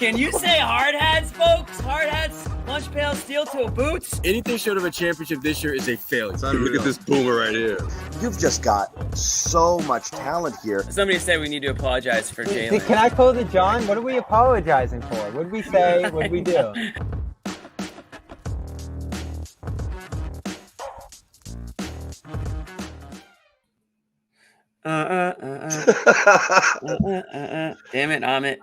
Can you say hard hats, folks? Hard hats, lunch pails, steel-toe boots? Anything short of a championship this year is a failure. Look at this boomer right here. You've just got so much talent here. Somebody said we need to apologize for Jalen. Can I close it, John? What are we apologizing for? What did we say? What did we do? Damn it, Amit.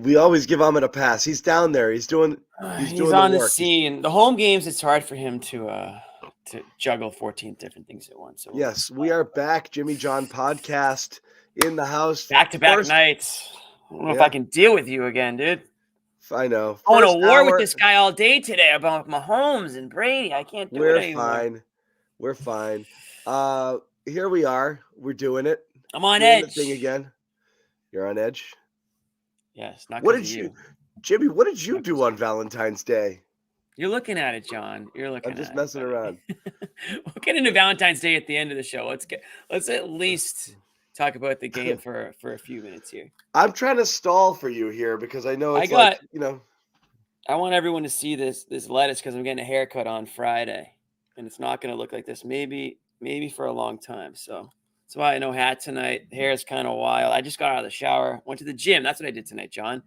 We always give Amit a pass. He's down there. He's doing on the scene. The home games, it's hard for him to juggle 14 different things at once. So yes, we are back. Jimmy John podcast in the house. Back-to-back nights. I don't know if I can deal with you again, dude. I know. I'm going to war with this guy all day today about Mahomes and Brady. I can't do it anymore. We're fine. Here we are. We're doing it. I'm on edge. The thing again. You're on edge? Yes. Not what did you, Jimmy, what did you do on Valentine's Day? You're looking at it, John. I'm just messing around. We'll get into Valentine's Day at the end of the show. Let's at least talk about the game for a few minutes here. I'm trying to stall for you here because I know it's I want everyone to see this lettuce because I'm getting a haircut on Friday, and it's not going to look like this maybe for a long time. So that's why no hat tonight. Hair is kind of wild. I just got out of the shower, went to the gym. That's what I did tonight, John.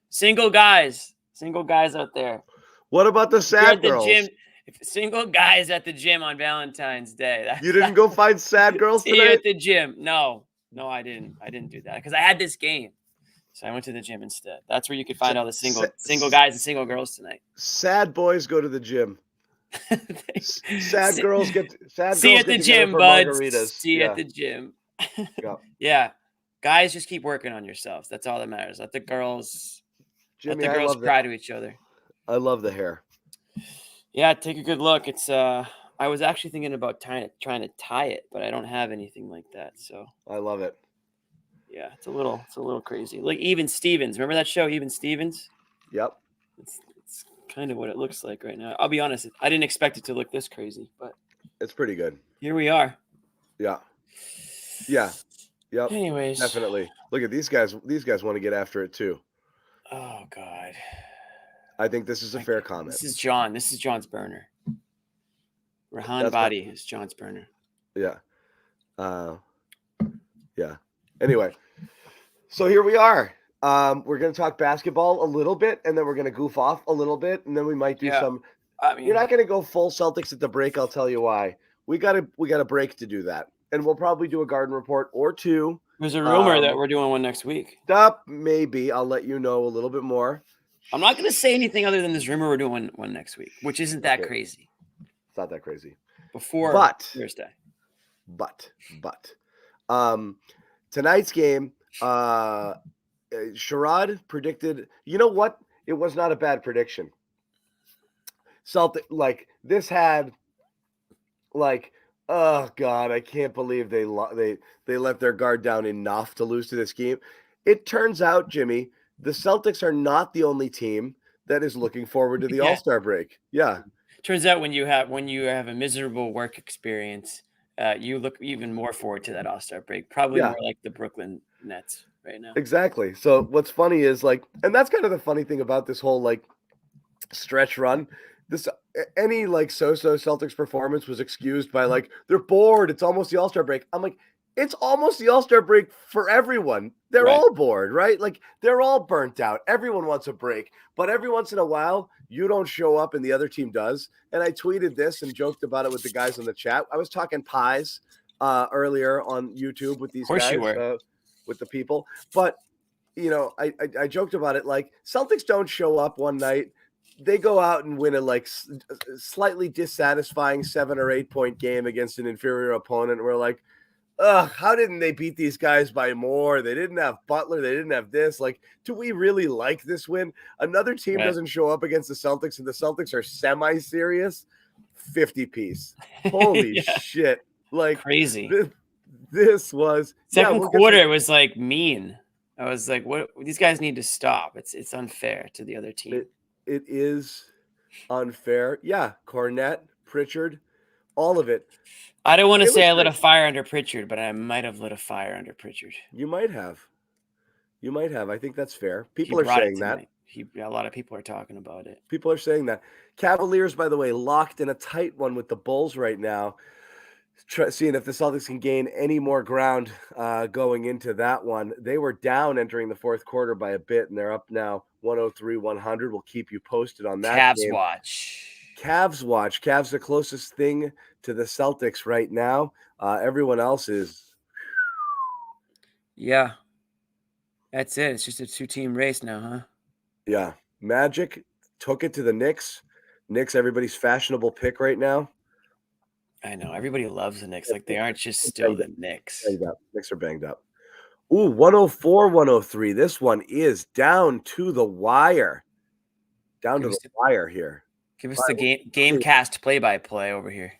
Single guys out there. What about the sad girls? Gym, if single guys at the gym on Valentine's Day. You didn't go find sad girls tonight? See you at the gym. No, I didn't. I didn't do that because I had this game. So I went to the gym instead. That's where you could find all the single guys and single girls tonight. Sad boys go to the gym. Sad girls get see you at the gym, bud. See you at the gym. Yeah. Guys, just keep working on yourselves. That's all that matters. Let the girls cry to each other. I love the hair. Yeah, take a good look. It's I was actually thinking about trying to tie it, but I don't have anything like that. So I love it. Yeah, it's a little crazy. Like Even Stevens. Remember that show, Even Stevens? Yep. It's kind of what it looks like right now. I'll be honest, I didn't expect it to look this crazy, but it's pretty good. Here we are. Yeah. Yeah. Yep. Anyways. Definitely. Look at these guys. These guys want to get after it too. Oh God. I think this is a fair comment. This is John. This is John's burner. Rahan Badi is John's burner. Yeah. Yeah. Anyway, so here we are. We're going to talk basketball a little bit, and then we're going to goof off a little bit, and then we might do some. You're not going to go full Celtics at the break. I'll tell you why. We got a break to do that, and we'll probably do a Garden Report or two. There's a rumor that we're doing one next week. Maybe I'll let you know a little bit more. I'm not going to say anything other than this rumor we're doing one next week, which isn't that crazy. It's not that crazy. Before Thursday. But tonight's game, Sherrod predicted, you know what? It was not a bad prediction. This had oh God, I can't believe they let their guard down enough to lose to this game. It turns out, Jimmy, the Celtics are not the only team that is looking forward to the All-Star break. Yeah. Turns out when you have a miserable work experience, you look even more forward to that All-Star break. Probably more like the Brooklyn Nets right now. Exactly. So what's funny is and that's kind of the funny thing about this whole stretch run. Any so-so Celtics performance was excused by they're bored. It's almost the All-Star break. I'm like, it's almost the All-Star break for everyone. They're all bored, right? They're all burnt out. Everyone wants a break. But every once in a while, you don't show up and the other team does. And I tweeted this and joked about it with the guys in the chat. I was talking pies earlier on YouTube with these guys, with the people. But, I joked about it. Celtics don't show up one night. They go out and win a slightly dissatisfying 7 or 8 point game against an inferior opponent. We're like, how didn't they beat these guys by more? They didn't have Butler. They didn't have this. Do we really like this win? Another team doesn't show up against the Celtics, and the Celtics are semi-serious. 50-piece. Holy shit. Crazy. This was... Second quarter, it was, mean. I was like, what? These guys need to stop. It's unfair to the other team. It is unfair. Yeah, Cornette, Pritchard, all of it. I don't want to say I lit a fire under Pritchard, but I might have lit a fire under Pritchard. You might have. I think that's fair. People are saying that. A lot of people are talking about it. People are saying that. Cavaliers, by the way, locked in a tight one with the Bulls right now. Seeing if the Celtics can gain any more ground going into that one. They were down entering the fourth quarter by a bit, and they're up now 103-100. We'll keep you posted on that Cavs game. watch. Cavs the closest thing to the Celtics right now. Everyone else is. Yeah. That's it. It's just a 2-team race now, huh? Yeah. Magic took it to the Knicks. Knicks, everybody's fashionable pick right now. I know. Everybody loves the Knicks. Like, they aren't just still the Knicks. Knicks are banged up. Ooh, 104-103. This one is down to the wire. Wire here. Give us the Gamecast play-by-play over here.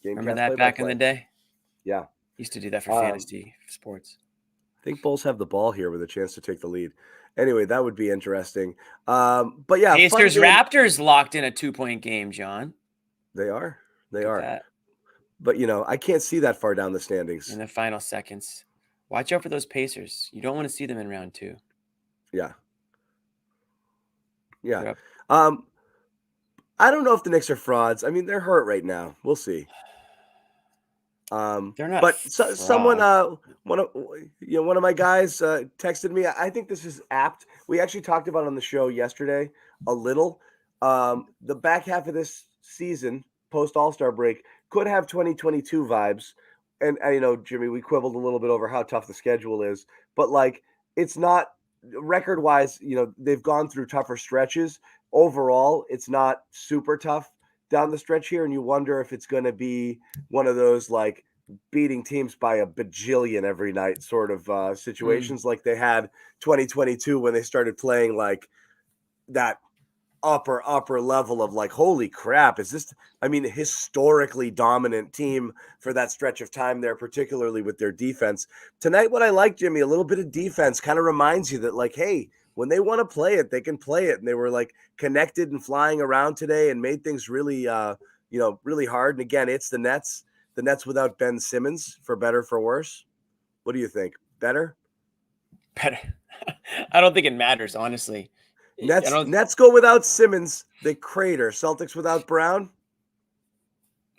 Remember that back in the day? Yeah. Used to do that for fantasy sports. I think Bulls have the ball here with a chance to take the lead. Anyway, that would be interesting. But yeah. Pacers Raptors locked in a 2-point game, John. They are. That. But, I can't see that far down the standings. In the final seconds. Watch out for those Pacers. You don't want to see them in round 2. Yeah. Yeah. I don't know if the Knicks are frauds. I mean, they're hurt right now. We'll see. They're not. But someone, one of my guys texted me. I think this is apt. We actually talked about it on the show yesterday a little. The back half of this season, post All-Star break, could have 2022 vibes. And Jimmy, we quibbled a little bit over how tough the schedule is, but it's not record-wise. They've gone through tougher stretches. Overall, it's not super tough down the stretch here, and you wonder if it's going to be one of those beating teams by a bajillion every night sort of situations like they had 2022 when they started playing that upper level of holy crap, is this, historically dominant team for that stretch of time there, particularly with their defense. Tonight, what I like, Jimmy, a little bit of defense kind of reminds you that hey, when they want to play it, they can play it. And they were connected and flying around today and made things really, really hard. And again, it's the Nets without Ben Simmons, for better, for worse. What do you think? Better? I don't think it matters, honestly. Nets go without Simmons. They crater. Celtics without Brown.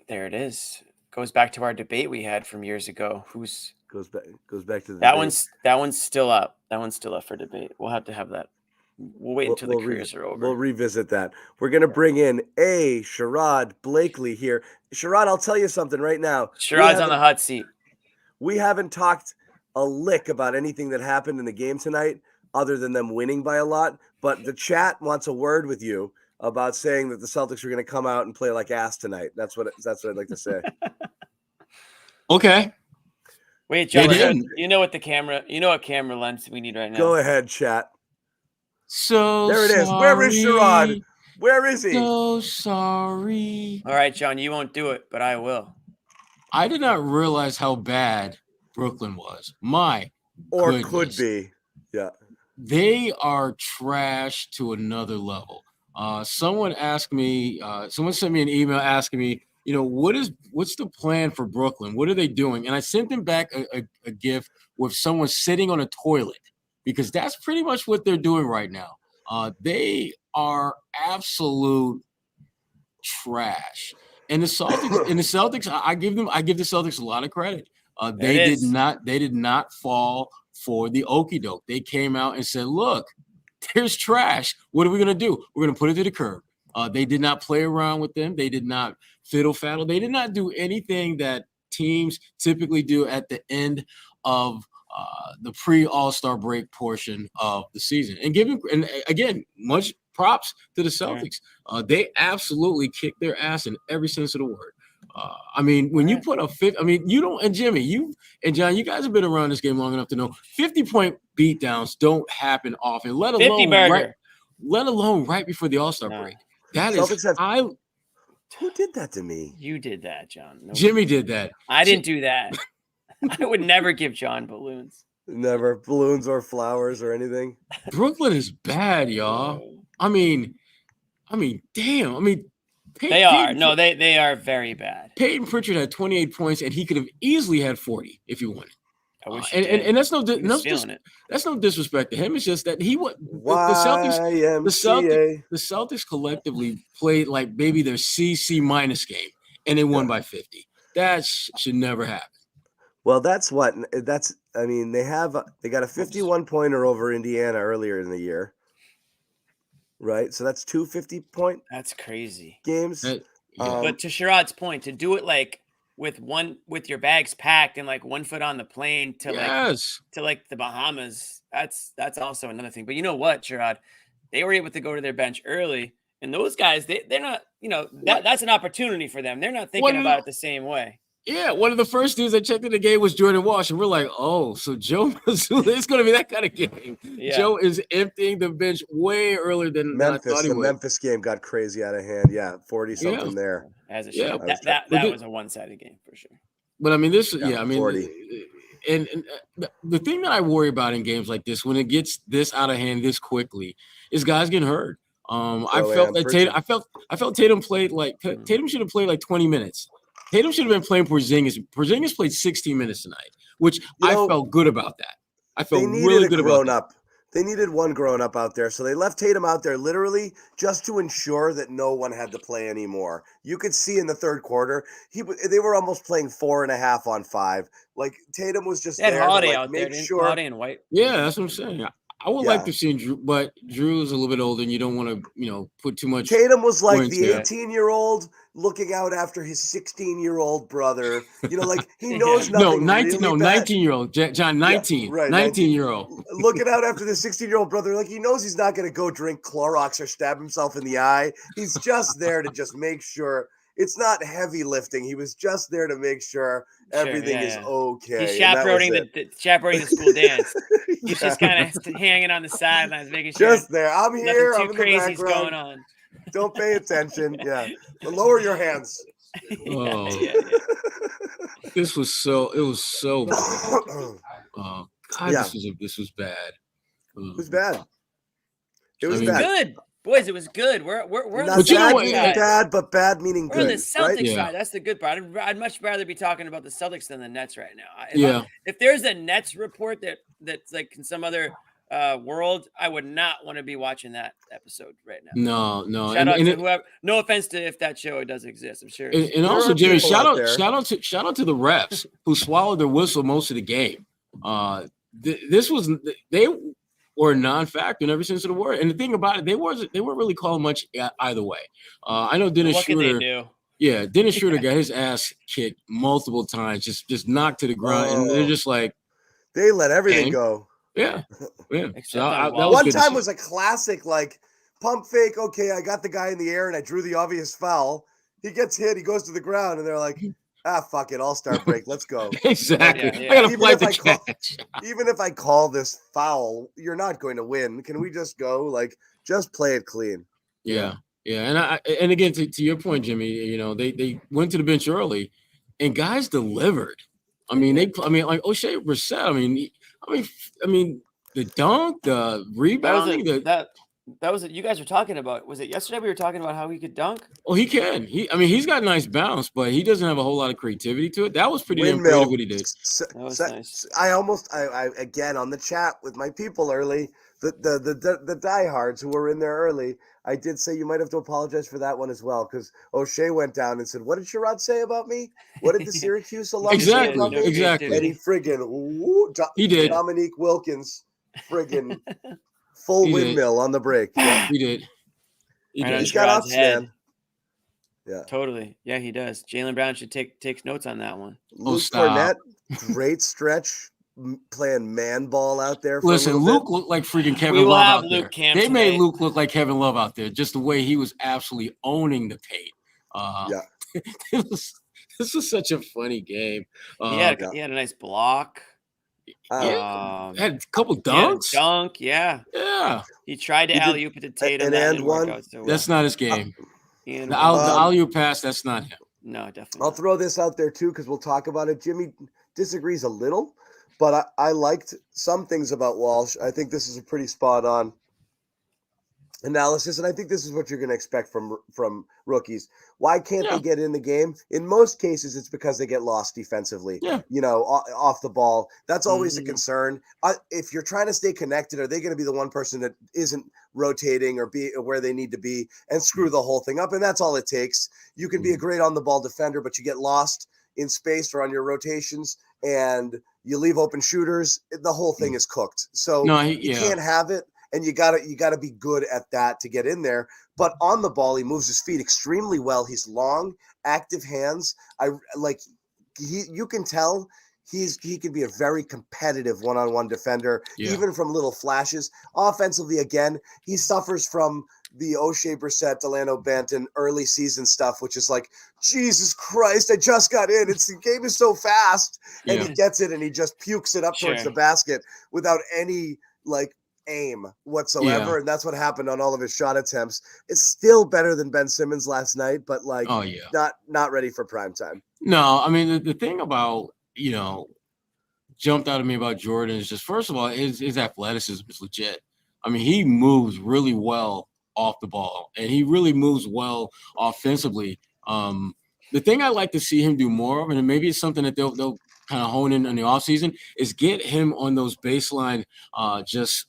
There it is. Goes back to our debate we had from years ago. Goes back to the that debate. That one's still up. That one's still up for debate. We'll have to have that. We'll wait until the careers are over. We'll revisit that. We're going to bring in Sherrod Blakely here. Sherrod, I'll tell you something right now. Sherrod's on the hot seat. We haven't talked a lick about anything that happened in the game tonight other than them winning by a lot. But the chat wants a word with you about saying that the Celtics are going to come out and play like ass tonight. That's what I'd like to say. Okay. Wait, John, you know what camera lens we need right now? Go ahead, chat. So there it is. Sorry. Where is Sherrod? Where is he? So sorry. All right, John, you won't do it, but I will. I did not realize how bad Brooklyn was. Or goodness. Could be. Yeah. They are trash to another level. Someone sent me an email asking me, what's the plan for Brooklyn? What are they doing? And I sent them back a GIF with someone sitting on a toilet, because that's pretty much what they're doing right now. They are absolute trash. And the Celtics, I give the Celtics a lot of credit. They did not fall for the okie doke. They came out and said, look, there's trash. What are we going to do? We're going to put it to the curb. They did not play around with them. They did not fiddle-faddle. They did not do anything that teams typically do at the end of the pre-All-Star break portion of the season. And again, much props to the Celtics. They absolutely kicked their ass in every sense of the word. When you put a 50, you don't, and Jimmy, you and John, you guys have been around this game long enough to know 50-point beatdowns don't happen often, let alone right before the All-Star break. That is who did that to me? You did that, John. Nobody. Jimmy did that. I didn't do that. I would never give John balloons. Never balloons or flowers or anything. Brooklyn is bad, y'all. Damn. They are. No, they are very bad. Peyton Pritchard had 28 points, and he could have easily had 40 if he wanted. I wish he And did. that's no He was feeling it. that's no disrespect to him. It's just that YMCA. the Celtics collectively played like maybe their C minus game, and they won by 50. That should never happen. Well, I mean, they got a 51-pointer over Indiana earlier in the year. Right? So that's 2 50-point That's crazy. games. But to Sherrod's point, to do it like with your bags packed and like 1 foot on the plane to like the Bahamas, that's also another thing. But you know what, Sherrod? They were able to go to their bench early, and those guys, they're not, that's an opportunity for them. They're not thinking about it the same way. Yeah, one of the first dudes I checked in the game was Jordan Walsh, and we're like, oh, so Joe Mazzulla, it's going to be that kind of game. Yeah. Joe is emptying the bench way earlier than Memphis. I thought he would. The Memphis game got crazy out of hand. Yeah, 40-something there. As it should. That was a one-sided game for sure. But I mean, 40. And the thing that I worry about in games like this, when it gets this out of hand this quickly, is guys getting hurt. I felt Tatum played Tatum should have played like 20 minutes. Tatum should have been playing Porzingis. Porzingis played 16 minutes tonight, which I felt good about that. I felt really good about that. They needed one grown up out there, so they left Tatum out there literally just to ensure that no one had to play anymore. You could see in the third quarter, they were almost playing 4.5 on 5. Like Tatum was just there Holiday to out there, Holiday and White. Yeah, that's what I'm saying. I would like to see Drew, but Drew is a little bit older, and you don't want to, put too much. Tatum was like the 18-year-old looking out after his 16-year-old brother. Like he knows nothing. 19-year-old, John, 19, right, 19-year-old. Looking out after the 16-year-old brother, like he knows he's not going to go drink Clorox or stab himself in the eye. He's just there to just make sure. It's not heavy lifting. He was just there to make sure everything is okay. He's chaperoning the school dance. He's just kind of hanging on the sidelines, making sure. Just there. I'm here. Nothing too crazy's going on. Don't pay attention. Yeah. But lower your hands. Oh. This was so. It was so bad. Oh God, this was bad. It was bad. It was bad. Good. Boys, it was good. We're not bad meaning bad, but bad meaning good. We're on the Celtics right? side. That's the good part. I'd much rather be talking about the Celtics than the Nets right now. If there's a Nets report that's like in some other world, I would not want to be watching that episode right now. No. Shout out to whoever. No offense to if that show does exist. I'm sure. And also, Jimmy, shout out to the refs who swallowed their whistle most of the game. They were a non-factor in every sense of the word. And the thing about it, they weren't really calling much either way. I know Dennis Schroeder. Yeah, Dennis Schroeder got his ass kicked multiple times, just knocked to the ground, and they're just like they let everything go. Yeah. So that one time was a classic, like pump fake. Okay, I got the guy in the air and I drew the obvious foul. He gets hit, he goes to the ground, and they're like, fuck it, all-star break. Let's go. Exactly. I got to play the catch. Even if I call this foul, you're not going to win. Can we just go? Like, just play it clean. Yeah. And again, to your point, Jimmy, they went to the bench early, and guys delivered. Like O'Shea Brissett. I mean, the dunk, the rebounding, That was it. You guys were talking about. Was it yesterday we were talking about how he could dunk? Oh, he can. He's got nice bounce, but he doesn't have a whole lot of creativity to it. That was pretty impressive what he did. That was nice. I again on the chat with my people early, the diehards who were in there early. I did say you might have to apologize for that one as well, because O'Shea went down and said, "What did Sherrod say about me? What did the Syracuse alum say about me?" Exactly. And he friggin' he did. Dominique Wilkins friggin' full windmill on the break. Yeah. He did. He's got ups, man. Yeah, totally. Yeah, he does. Jaylen Brown should take notes on that one. Luke Cornett, great stretch, playing man ball out there. Listen, Luke looked like freaking Kevin Love out there. They made Luke look like Kevin Love out there, just the way he was absolutely owning the paint. This was such a funny game. He had a nice block. Had a couple dunks. Dunk, yeah. He tried to alley-oop it to Tatum. And one. That's not his game. The alley-oop pass, that's not him. No, definitely. I'll throw this out there too, because we'll talk about it. Jimmy disagrees a little, but I liked some things about Walsh. I think this is a pretty spot on. analysis, and I think this is what you're going to expect from rookies. Why can't Yeah. they get in the game? In most cases, it's because they get lost defensively. Yeah. Off the ball. That's always a Mhm. concern. If you're trying to stay connected, are they going to be the one person that isn't rotating or be where they need to be and screw the whole thing up? And that's all it takes. You can be a great on the ball defender, but you get lost in space or on your rotations, and you leave open shooters. The whole thing is cooked. So No, you can't have it. And you gotta be good at that to get in there. But on the ball, he moves his feet extremely well. He's long, active hands. You can tell he can be a very competitive one-on-one defender, even from little flashes. Offensively, again, he suffers from the O'Shea Brissett, Delano Banton early season stuff, which is like, Jesus Christ, I just got in. The game is so fast, and he gets it and he just pukes it up towards the basket without any aim whatsoever, and that's what happened on all of his shot attempts. It's still better than Ben Simmons last night, but not ready for prime time. No, I mean the thing about jumped out at me about Jordan is just, first of all, his athleticism is legit. I mean, he moves really well off the ball, and he really moves well offensively. The thing I like to see him do more of, and maybe it's something that they'll kind of hone in the offseason, is get him on those baseline just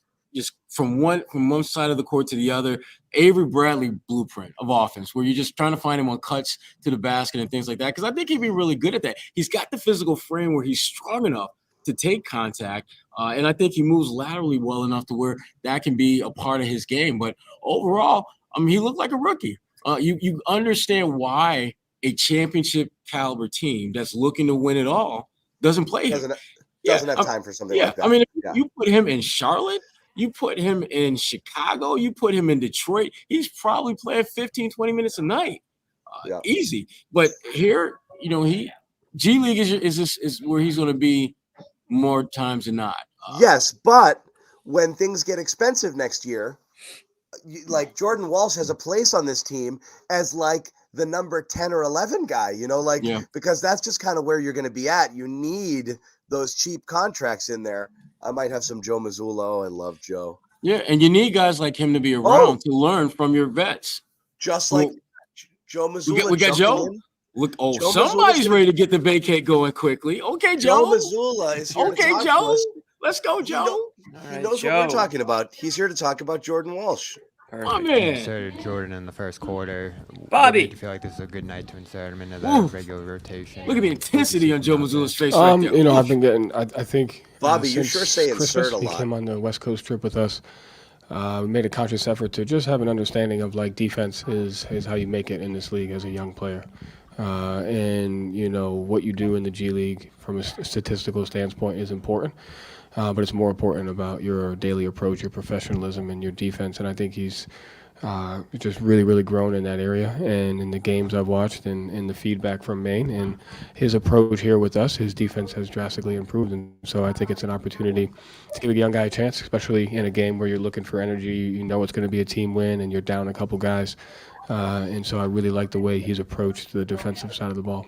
from one side of the court to the other, Avery Bradley blueprint of offense, where you're just trying to find him on cuts to the basket and things like that. Because I think he'd be really good at that. He's got the physical frame where he's strong enough to take contact, and I think he moves laterally well enough to where that can be a part of his game. But overall, I mean, he looked like a rookie. You understand why a championship caliber team that's looking to win it all doesn't play him. Doesn't have time for something like that. I mean, if you put him in Charlotte, you put him in Chicago, you put him in Detroit, he's probably playing 15, 20 minutes a night. Easy. But here, G League is where he's going to be more times than not. Yes, but when things get expensive next year, Jordan Walsh has a place on this team as the number 10 or 11 guy, because that's just kind of where you're going to be at. You need those cheap contracts in there. I might have some Joe Mazzulla. I love Joe. Yeah, and you need guys like him to be around to learn from your vets. Just like Joe Mazzulla. We got Joe. Look, Joe somebody's ready to get the vacate going quickly. Okay, Joe. Joe Mazzulla is here. Okay, to talk Joe. to us. Let's go, Joe. He knows what we're talking about. He's here to talk about Jordan Walsh. Oh, man. Inserted Jordan in the first quarter. Bobby, do you feel like this is a good night to insert him into the regular rotation? Look at the intensity on Joe Mazzulla's face right there. I've been getting. I think. Bobby, you sure say insert a lot. He came on the West Coast trip with us. We made a conscious effort to just have an understanding of defense is how you make it in this league as a young player, and what you do in the G League from a statistical standpoint is important. But it's more important about your daily approach, your professionalism, and your defense. And I think he's just really, really grown in that area. And in the games I've watched and in the feedback from Maine and his approach here with us, his defense has drastically improved. And so I think it's an opportunity to give a young guy a chance, especially in a game where you're looking for energy. You know it's going to be a team win and you're down a couple guys. And so I really like the way he's approached the defensive side of the ball.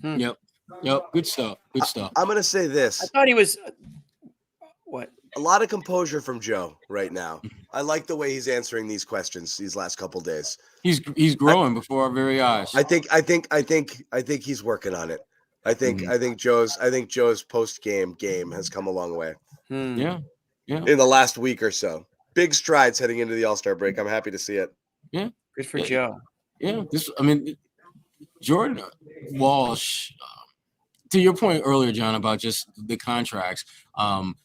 Yep. Good stuff. I'm going to say this. I thought he was what? A lot of composure from Joe right now. I like the way he's answering these questions these last couple days. He's growing before our very eyes. I think he's working on it. I think Joe's post game has come a long way. Yeah. In the last week or so. Big strides heading into the All-Star break. I'm happy to see it. Yeah. Good for Joe. Yeah. Jordan Walsh, to your point earlier, John, about just the contracts,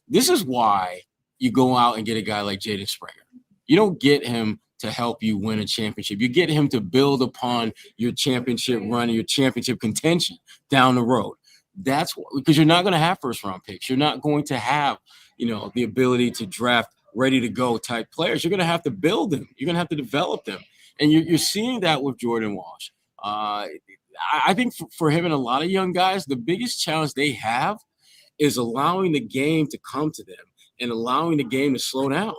this is why you go out and get a guy like Jaden Springer. You don't get him to help you win a championship. You get him to build upon your championship run and your championship contention down the road. That's because you're not going to have first-round picks. You're not going to have, the ability to draft ready-to-go type players. You're going to have to build them. You're going to have to develop them. And you're seeing that with Jordan Walsh. I think for him and a lot of young guys, the biggest challenge they have is allowing the game to come to them and allowing the game to slow down.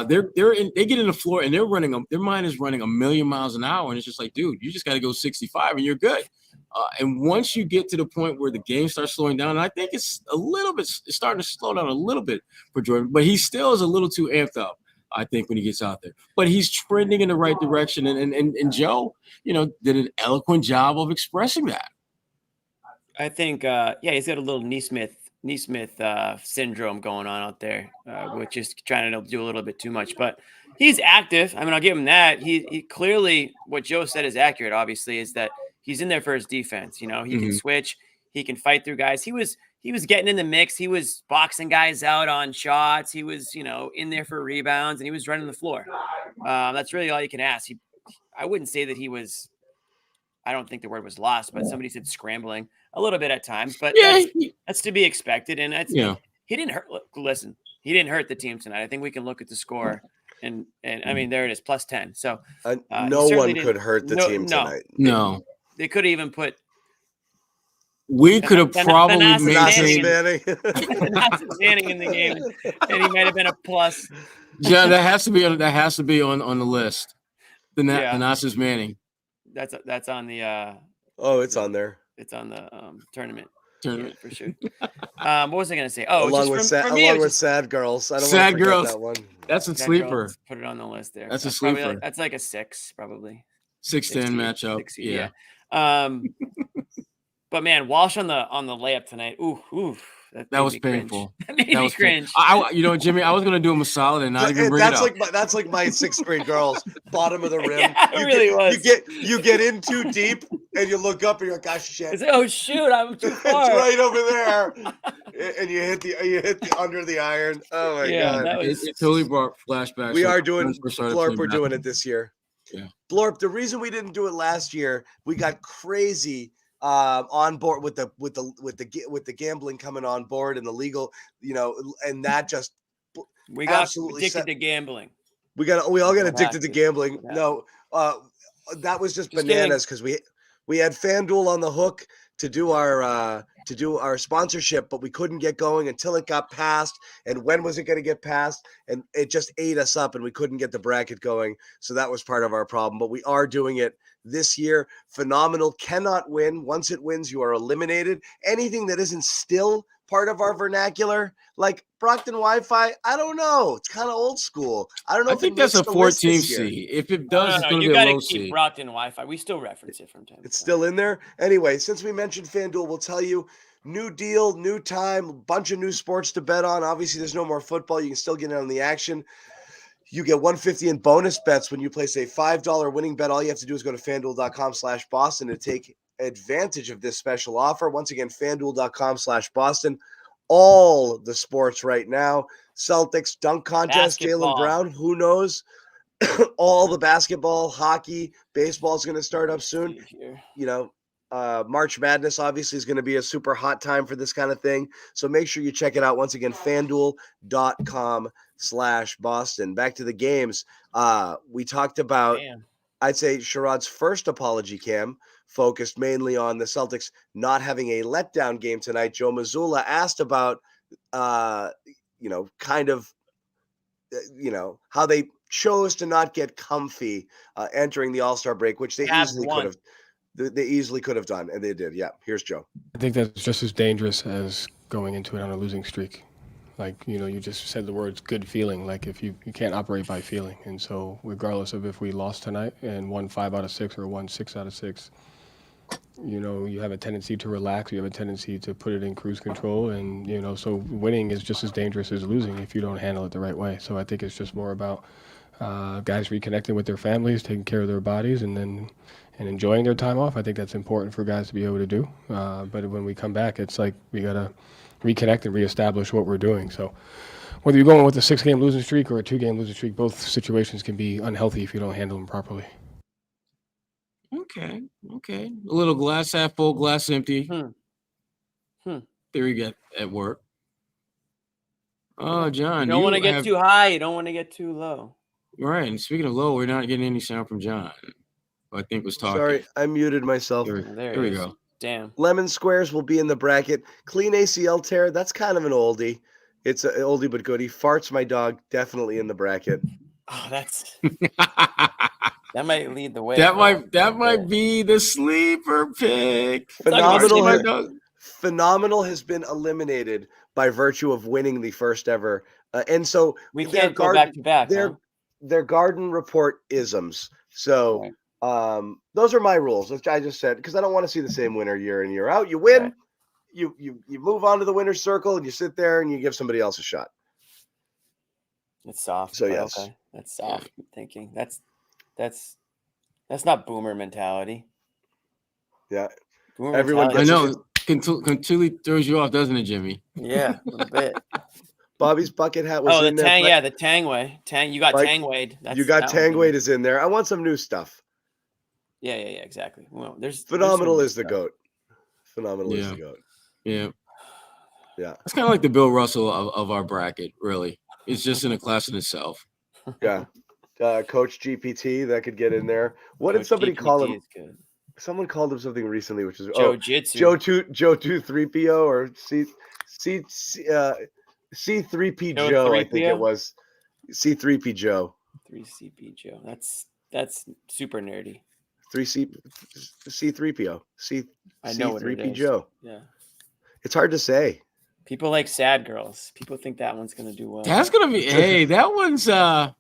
They get in the floor and their mind is running 1,000,000 miles an hour, and it's just like, dude, you just got to go 65 and you're good. And once you get to the point where the game starts slowing down, and I think it's starting to slow down a little bit for Jordan, but he still is a little too amped up, I think, when he gets out there. But he's trending in the right direction. And Joe, did an eloquent job of expressing that. I think, he's got a little Neesmith syndrome going on out there, which is trying to do a little bit too much. But he's active. I mean, I'll give him that. He clearly, what Joe said is accurate, obviously, is that he's in there for his defense. He can switch. He can fight through guys. He was getting in the mix. He was boxing guys out on shots. He was, in there for rebounds, and he was running the floor. That's really all you can ask. I wouldn't say that he was, I don't think the word was lost, but somebody said scrambling a little bit at times, but that's to be expected. And he didn't hurt. Listen, he didn't hurt the team tonight. I think we can look at the score and I mean, there it is, plus 10. So no one could hurt the team tonight. No. They could have even put. We could have probably maintained Manning in the game, and he might have been a plus. Yeah, that has to be on the list. The Nassus Manning. That's on the. It's on there. It's on the tournament for sure. What was I going to say? Oh, along with Sad Girls. I don't Sad want to Girls. That one. That's a sleeper. Girls, put it on the list there. That's a sleeper. That's like a 6, probably. 6-10 matchup. 6, yeah. But man, Walsh on the layup tonight. Ooh. That was painful. That made me cringe. Jimmy, I was going to do him a solid and not even bring it up. That's like my 6th grade girls, bottom of the rim. Yeah, it really was. You get in too deep and you look up and you're like, gosh, shit. It's like, oh shoot, I'm too far. It's right over there. And you hit the under the iron. Oh my god. It totally brought flashbacks. We are doing Blorp, we're doing it this year. Yeah. Blorp, the reason we didn't do it last year, we got crazy on board with the gambling coming on board and the legal, and that just we got addicted to gambling. We all got addicted to gambling. Yeah. No, that was just bananas because we had FanDuel on the hook to do our sponsorship, but we couldn't get going until it got passed. And when was it going to get passed? And it just ate us up, and we couldn't get the bracket going. So that was part of our problem. But we are doing it this year. Phenomenal. Cannot win. Once it wins, you are eliminated. Anything that isn't still part of our vernacular, like Brockton Wi-Fi, I don't know. It's kind of old school. I don't know. I think that's a 14 seed. If it does, it's going to be a low seed. You got to keep Brockton Wi-Fi. We still reference it from time to time. It's still in there. Anyway, since we mentioned FanDuel, we'll tell you, new deal, new time, a bunch of new sports to bet on. Obviously, there's no more football. You can still get in on the action. You get $150 in bonus bets when you place a $5 winning bet. All you have to do is go to FanDuel.com/Boston to take advantage of this special offer. Once again, FanDuel.com/Boston. All the sports right now. Celtics dunk contest, Jaylen Brown. Who knows? All the basketball, hockey, baseball is going to start up soon. March Madness obviously is going to be a super hot time for this kind of thing. So make sure you check it out. Once again, FanDuel.com/Boston. Back to the games. We talked about, I'd say, Sherrod's first apology cam focused mainly on the Celtics not having a letdown game tonight. Joe Mazzulla asked about, how they chose to not get comfy entering the All-Star break, which they easily could have. They easily could have done, and they did. Yeah, here's Joe. I think that's just as dangerous as going into it on a losing streak. Like, you just said the words good feeling. Like, if you can't operate by feeling. And so regardless of if we lost tonight and won 5 out of 6 or won 6 out of 6, you have a tendency to relax. You have a tendency to put it in cruise control. And, so winning is just as dangerous as losing if you don't handle it the right way. So I think it's just more about guys reconnecting with their families, taking care of their bodies, and enjoying their time off. I think that's important for guys to be able to do. But when we come back, it's like we got to reconnect and reestablish what we're doing. So whether you're going with a 6-game losing streak or a 2-game losing streak, both situations can be unhealthy if you don't handle them properly. Okay. A little glass half full, glass empty. Theory get at work. Oh, John. You don't want to get too high. You don't want to get too low. Right. And speaking of low, we're not getting any sound from John. I think was talking. Sorry, I muted myself. There we go. Damn. Lemon squares will be in the bracket. Clean ACL tear, that's kind of an oldie. It's an oldie but goodie. Farts, my dog, definitely in the bracket. Oh, that's That might lead the way. That might be the sleeper pick. Phenomenal has been eliminated by virtue of winning the first ever. And so we can't go back to back. They're Garden Report isms. So those are my rules, which I just said, because I don't want to see the same winner year in, year out. You win, right. you move on to the winner's circle, and you sit there and you give somebody else a shot. It's soft. So yes, okay. That's soft thinking. That's not boomer mentality. Yeah, boomer everyone. Mentality. I know. Completely throws you off, doesn't it, Jimmy? Yeah, a little bit. Bobby's bucket hat was in there. Yeah, the Tangway. You got Tangwayed. You got Tangwayed is in there. I want some new stuff. Yeah, exactly. Well, Phenomenal is the GOAT. Phenomenal is the GOAT. Yeah. Yeah. It's kind of like the Bill Russell of our bracket, really. It's just in a class in itself. Yeah. Coach GPT, that could get in there. What did somebody call him? Someone called him something recently, which is Joe-Jitsu. Joe 3PO or C3P Joe, I think it was. C3P Joe. 3CP Joe. That's super nerdy. C3PO. I know what it C3P is. Joe. Yeah. It's hard to say. People like sad girls. People think that one's gonna do well. That's gonna be that one's that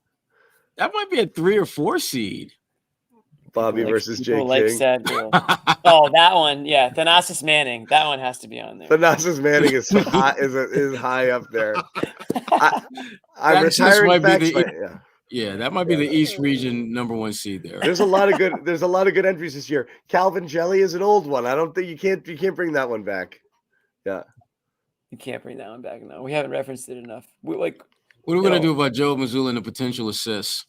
might be a 3 or 4 seed. Bobby versus Jay King. Like sad girls. Oh, that one, yeah. Thanasis Manning. That one has to be on there. Thanasis Manning is high, is high up there. I'm retiring back. That might be the East Region number 1 seed there. There's a lot of good entries this year. Calvin Jelly is an old one. I don't think you can't bring that one back. Yeah. You can't bring that one back. No, we haven't referenced it enough. What are we gonna do about Joe Mazzulla and the potential assists?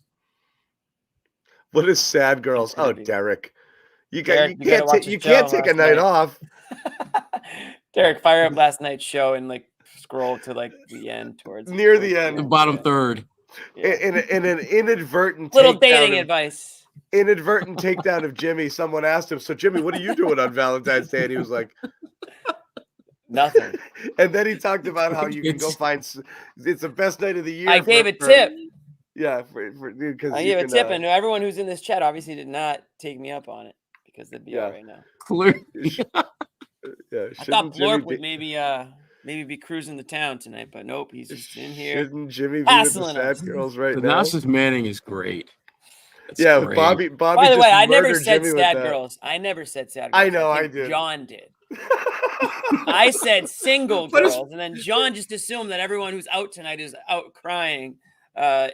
What is sad girls? Oh, Derek. You can't take a night off. Derek, fire up last night's show and scroll to the end near the end. The bottom third. Yeah. In an inadvertent little dating advice. Inadvertent takedown of Jimmy. Someone asked him, "So Jimmy, what are you doing on Valentine's Day?" And he was like, "Nothing." And then he talked about how you can go find. It's the best night of the year. I gave a tip. Yeah, because I gave a tip, and everyone who's in this chat obviously did not take me up on it because they'd be out right now. Clearly. I thought Blorp would maybe be cruising the town tonight, but nope, he's just in here. Shouldn't Jimmy be with the sad girls right now? Thanasis Manning is great. That's great. Bobby. By the way, I never said sad girls. I never said sad girls. I know, I did. John did. I said single girls, and then John just assumed that everyone who's out tonight is out crying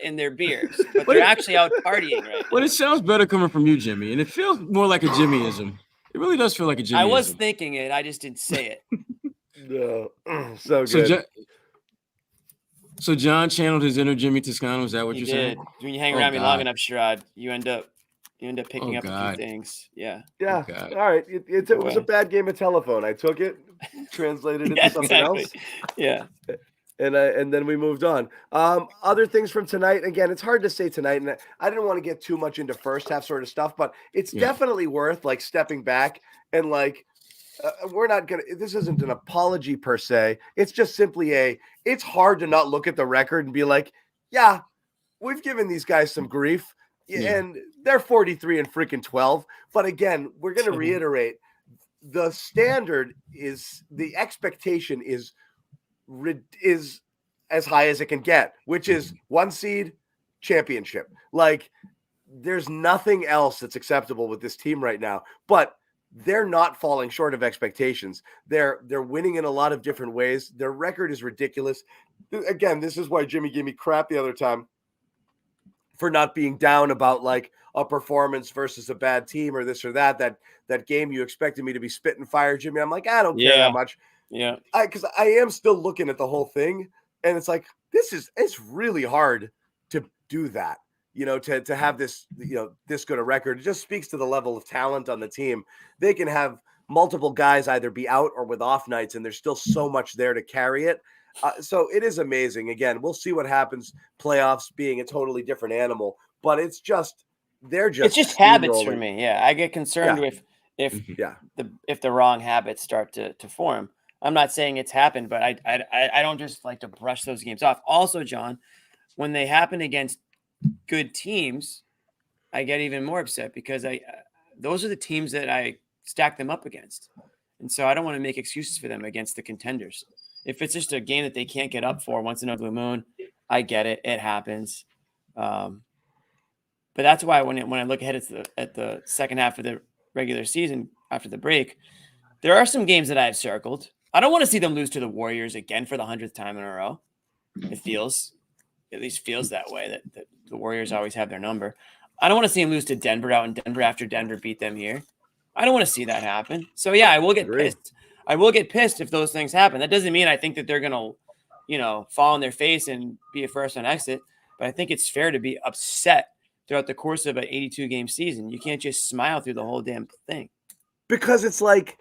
in their beers, but they're actually out partying right now. But it sounds better coming from you, Jimmy, and it feels more like a Jimmyism. It really does feel like a Jimmyism. I was thinking it, I just didn't say it. No, so good. So John channeled his inner Jimmy Toscano. Is that what you're saying? When you hang around me long enough, Sherrod, you end up picking up a few things. Yeah. Yeah. All right. It was a bad game of telephone. I took it, translated it to something else. Yeah. And then we moved on. Other things from tonight. Again, it's hard to say tonight, and I didn't want to get too much into first half sort of stuff, but it's definitely worth stepping back and we're not gonna. This isn't an apology per se. It's just simply it's hard to not look at the record and be like, yeah, we've given these guys some grief, and they're 43 and freaking 12. But again, we're gonna reiterate the standard is the expectation is as high as it can get, which is 1 seed championship. There's nothing else that's acceptable with this team right now, but they're not falling short of expectations. They're winning in a lot of different ways. Their record is ridiculous. Again, this is why Jimmy gave me crap the other time for not being down about a performance versus a bad team or this or that game you expected me to be spitting fire, Jimmy. I'm like, I don't care that much. Yeah. Because I am still looking at the whole thing, and it's it's really hard to do that, to have this, this good a record. It just speaks to the level of talent on the team. They can have multiple guys either be out or with off nights, and there's still so much there to carry it. So it is amazing. Again, we'll see what happens. Playoffs being a totally different animal, but it's just habits for me. Yeah, I get concerned if the wrong habits start to form. I'm not saying it's happened, but I don't just like to brush those games off. Also, John, when they happen against good teams, I get even more upset because those are the teams that I stack them up against. And so I don't want to make excuses for them against the contenders. If it's just a game that they can't get up for once in a blue moon, I get it. It happens. But that's why when I look ahead at the second half of the regular season after the break, there are some games that I've circled. I don't want to see them lose to the Warriors again for the 100th time in a row. It at least feels that way, that the Warriors always have their number. I don't want to see them lose to Denver out in Denver after Denver beat them here. I don't want to see that happen. So, yeah, I will get pissed. I will get pissed if those things happen. That doesn't mean I think that they're going to, fall on their face and be a first on exit. But I think it's fair to be upset throughout the course of an 82-game season. You can't just smile through the whole damn thing. Because it's like,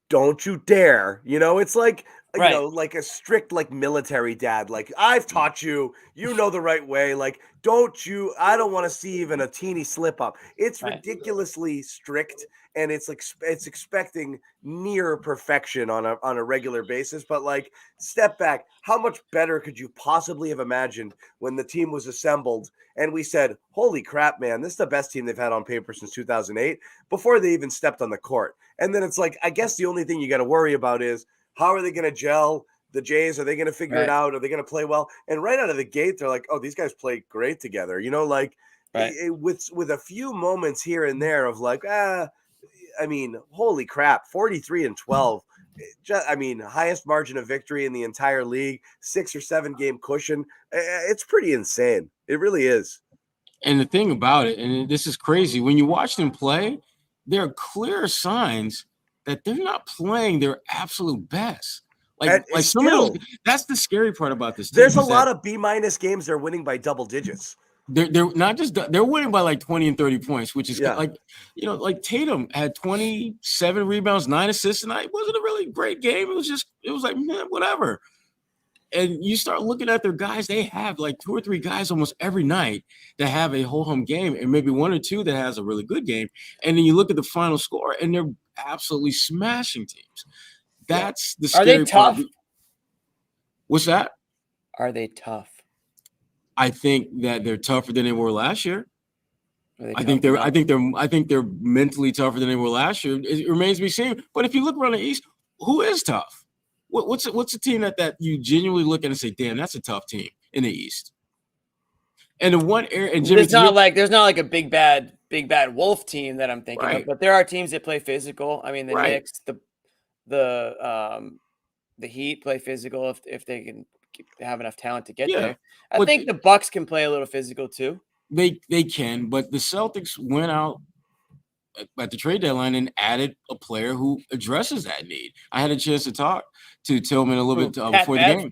don't you dare. It's like, Right. like a strict, like, military dad. Like, I've taught you, the right way. Like, I don't want to see even a teeny slip up. It's Right. ridiculously strict, and it's like, it's expecting near perfection on a regular basis. But, like, step back. How much better could you possibly have imagined when the team was assembled and we said, holy crap, man, this is the best team they've had on paper since 2008 before they even stepped on the court. And then it's like, I guess the only thing you got to worry about is, how are they going to gel? The Jays, are they going to figure it out? Are they going to play well? And right out of the gate, they're like, oh, these guys play great together. With a few moments here and there of like, holy crap, 43-12. Highest margin of victory in the entire league, 6 or 7 game cushion. It's pretty insane. It really is. And the thing about it, and this is crazy, when you watch them play, there are clear signs that they're not playing their absolute best. Like some of those, that's the scary part about this team. There's a lot of B- games they're winning by double digits. They're not just they're winning by like 20 and 30 points, which is like Tatum had 27 rebounds, 9 assists tonight. It wasn't a really great game. It was like, man, whatever. And you start looking at their guys, they have like 2 or 3 guys almost every night that have a whole game, and maybe 1 or 2 that has a really good game. And then you look at the final score, and they're absolutely smashing teams. That's the scary part. Are they tough? What's that? Are they tough? I think that they're tougher than they were last year. I think they're mentally tougher than they were last year. It remains to be seen. But if you look around the East, who is tough? What's a team that you genuinely look at and say, damn, that's a tough team in the East? And the one area, and Jimmy, there's not like a big bad Wolf team that I'm thinking of, but there are teams that play physical. I mean, the Knicks, the Heat play physical if they can have enough talent to get there. I think the Bucks can play a little physical too. They can, but the Celtics went out at the trade deadline and added a player who addresses that need. I had a chance to talk to Tillman a little bit before the game.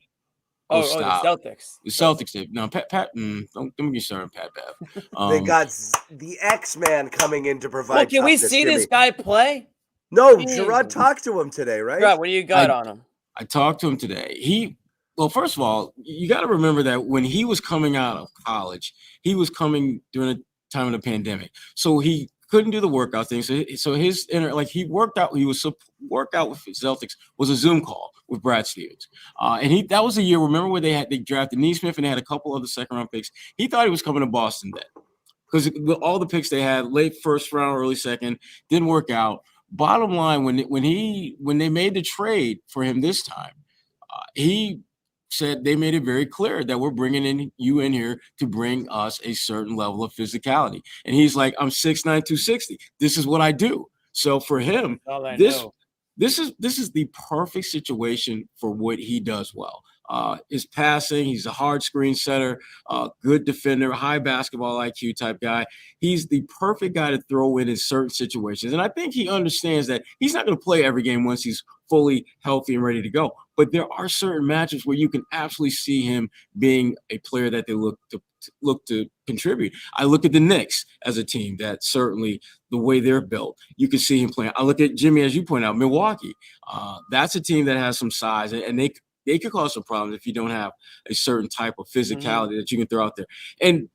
Stop. The Celtics did. No, Pat. Don't get me started, Pat Bev. They got the X-Man coming in to provide. Well, can we see this guy play? No, Sherrod talked to him today, right? Sherrod, what do you got on him? I talked to him today. Well, first of all, you got to remember that when he was coming out of college, he was coming during the time of the pandemic, so he couldn't do the workout thing. So his he worked out. He was worked out with Celtics was a Zoom call with Brad Stevens, and that was a year. Remember where they drafted Neesmith and they had a couple other second round picks. He thought he was coming to Boston then because all the picks they had, late first round, early second, didn't work out. Bottom line, when they made the trade for him this time, he said they made it very clear that we're bringing you in here to bring us a certain level of physicality. And he's like, I'm 6'9", 260. This is what I do. So for him, this is the perfect situation for what he does well. His passing, he's a hard screen setter, good defender, high basketball IQ type guy. He's the perfect guy to throw in certain situations. And I think he understands that he's not going to play every game once he's fully healthy and ready to go. But there are certain matchups where you can absolutely see him being a player that they look to contribute. I look at the Knicks as a team that certainly the way they're built, you can see him playing. I look at Jimmy, as you point out, Milwaukee. That's a team that has some size, and they could cause some problems if you don't have a certain type of physicality that you can throw out there. And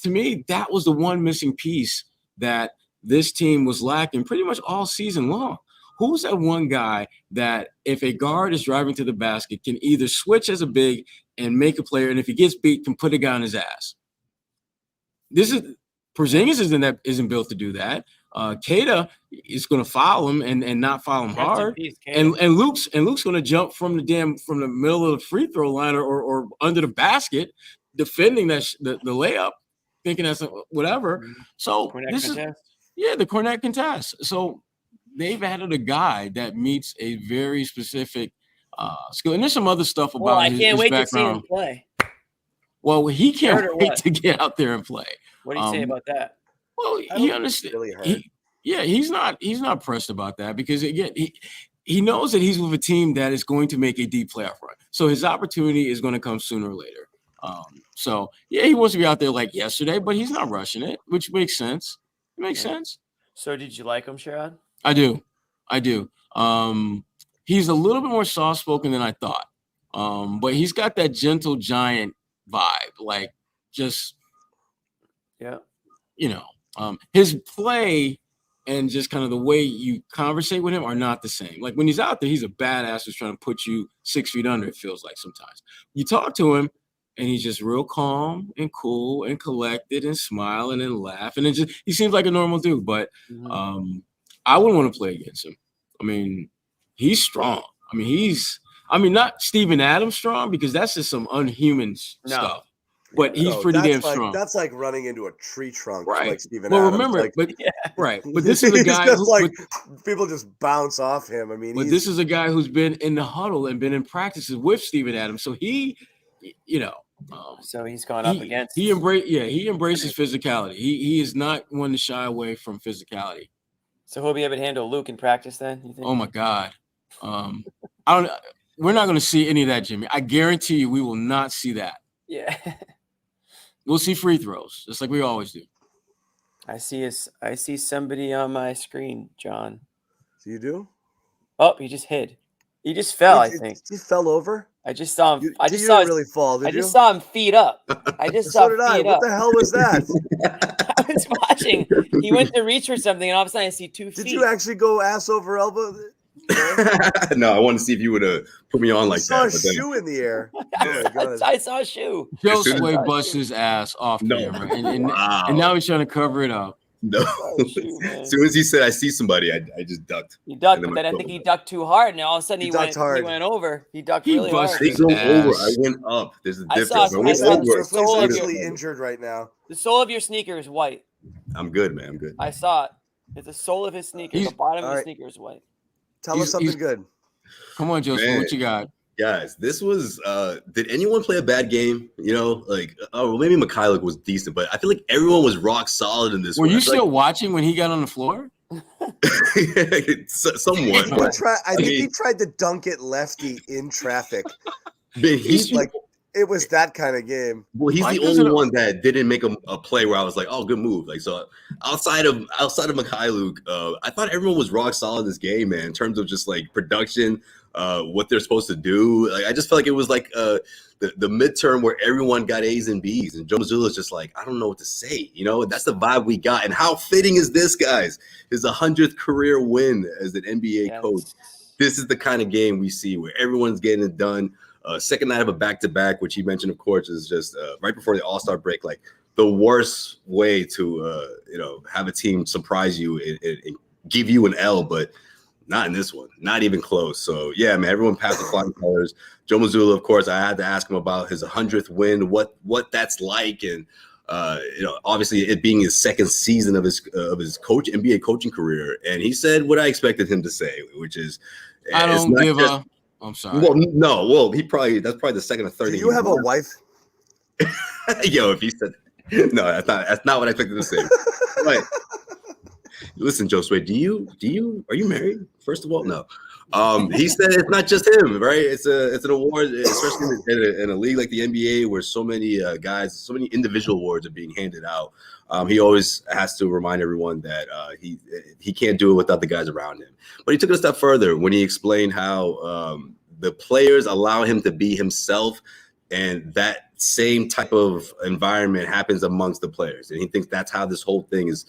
to me, that was the one missing piece that this team was lacking pretty much all season long. Who's that one guy that if a guard is driving to the basket can either switch as a big and make a player, and if he gets beat, can put a guy on his ass? Porzingis isn't built to do that. Keita is going to foul him and not foul him hard. And Luke's going to jump from the middle of the free throw line or under the basket, defending the layup, thinking that's whatever. So the Cornet contest. So they've added a guy that meets a very specific skill. And there's some other stuff about I can't wait background. to see him play. Well, he can't wait to get out there and play. What do you say about that? Well, he understands. Really he's not pressed about that because again, he knows that he's with a team that is going to make a deep playoff run. So his opportunity is going to come sooner or later. So he wants to be out there like yesterday, but he's not rushing it, which makes sense. It makes sense. So did you like him, Sherrod? I do. He's a little bit more soft-spoken than I thought. But he's got that gentle giant vibe, like just his play and just kind of the way you conversate with him are not the same. Like when he's out there, he's a badass who's trying to put you 6 feet under, it feels like sometimes. You talk to him and he's just real calm and cool and collected and smiling and laughing. And he seems like a normal dude, but I wouldn't want to play against him. I mean, he's strong. I mean, not Steven Adams strong because that's just some unhuman stuff. But he's pretty damn strong. That's like running into a tree trunk, right? Like Steven Adams. Remember, right? But this is a guy people just bounce off him. I mean, this is a guy who's been in the huddle and been in practices with Steven Adams, so he, so he's gone up against. He embraces physicality. He is not one to shy away from physicality. So he'll be able to handle Luke in practice then, you think? Oh my God. We're not going to see any of that, Jimmy. I guarantee you we will not see that. Yeah. We'll see free throws, just like we always do. I see somebody on my screen, John. So you do? Oh, he just hid. He just fell, I think. He fell over? I just saw him. You didn't really fall, did you? I just saw him feet up. I just saw him feet up. What the hell was that? I was watching. He went to reach for something, and all of a sudden I see 2 feet. Did you actually go ass over elbow? No, I wanted to see if you would have put me on like that. I saw a shoe in the air. I saw a shoe. Josue bust his ass off camera, and now he's trying to cover it up. No. As soon as he said, "I see somebody," I just ducked. He ducked, but then I think he ducked too hard, and all of a sudden he went over. He ducked really hard. He go over. I went up. There's a difference. He's actually injured right now. The sole of your sneaker is white. I'm good, man. I'm good. I saw it. It's the sole of his sneaker. The bottom of his sneaker is white. Tell us something good. Come on, Joseph. What you got? Guys, this was did anyone play a bad game? Maybe Mikhailuk was decent, but I feel like everyone was rock solid in this. Were you still watching when he got on the floor? Somewhat. I think he tried to dunk it lefty in traffic. He's like it was that kind of game. Well, he's the only one that didn't make a play where I was like, "Oh, good move." Like so, outside of Mikhailuk, I thought everyone was rock solid in this game, man. In terms of just like production, what they're supposed to do. Like I just felt like it was like the midterm where everyone got A's and B's, and Joe Mazzulla's just like, I don't know what to say. That's the vibe we got. And how fitting is this, guys? His 100th career win as an NBA coach. This is the kind of game we see where everyone's getting it done. Second night of a back-to-back, which he mentioned, of course, is just right before the All-Star break, like the worst way to, have a team surprise you and give you an L, but not in this one, not even close. So, yeah, man, everyone passed the flying colors. Joe Mazzulla, of course, I had to ask him about his 100th win, what that's like, and obviously it being his second season of his NBA coaching career, and he said what I expected him to say, which is, I don't give a. I'm sorry. Well, no. Well, that's probably the second or third. Do you have a wife? Yo, if he said no, that's not what I expected to say. Right. Listen, Josue, are you married? First of all, no. He said it's not just him, right? It's an award, especially in a league like the NBA, where so many guys, so many individual awards are being handed out. He always has to remind everyone that he can't do it without the guys around him. But he took it a step further when he explained how the players allow him to be himself, and that same type of environment happens amongst the players. And he thinks that's how this whole thing is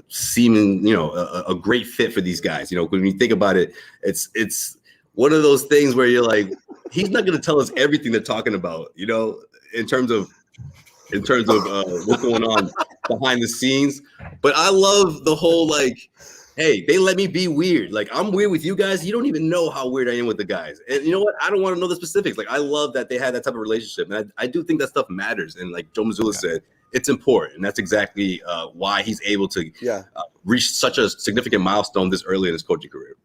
seeming, a great fit for these guys. When you think about it, it's one of those things where you're like, he's not going to tell us everything they're talking about, in terms of in terms of what's going on behind the scenes. But I love the whole like, hey, they let me be weird. Like I'm weird with you guys. You don't even know how weird I am with the guys. And you know what? I don't want to know the specifics. Like I love that they had that type of relationship. And I do think that stuff matters. And like Joe Mazzulla said, it's important. And that's exactly why he's able to reach such a significant milestone this early in his coaching career.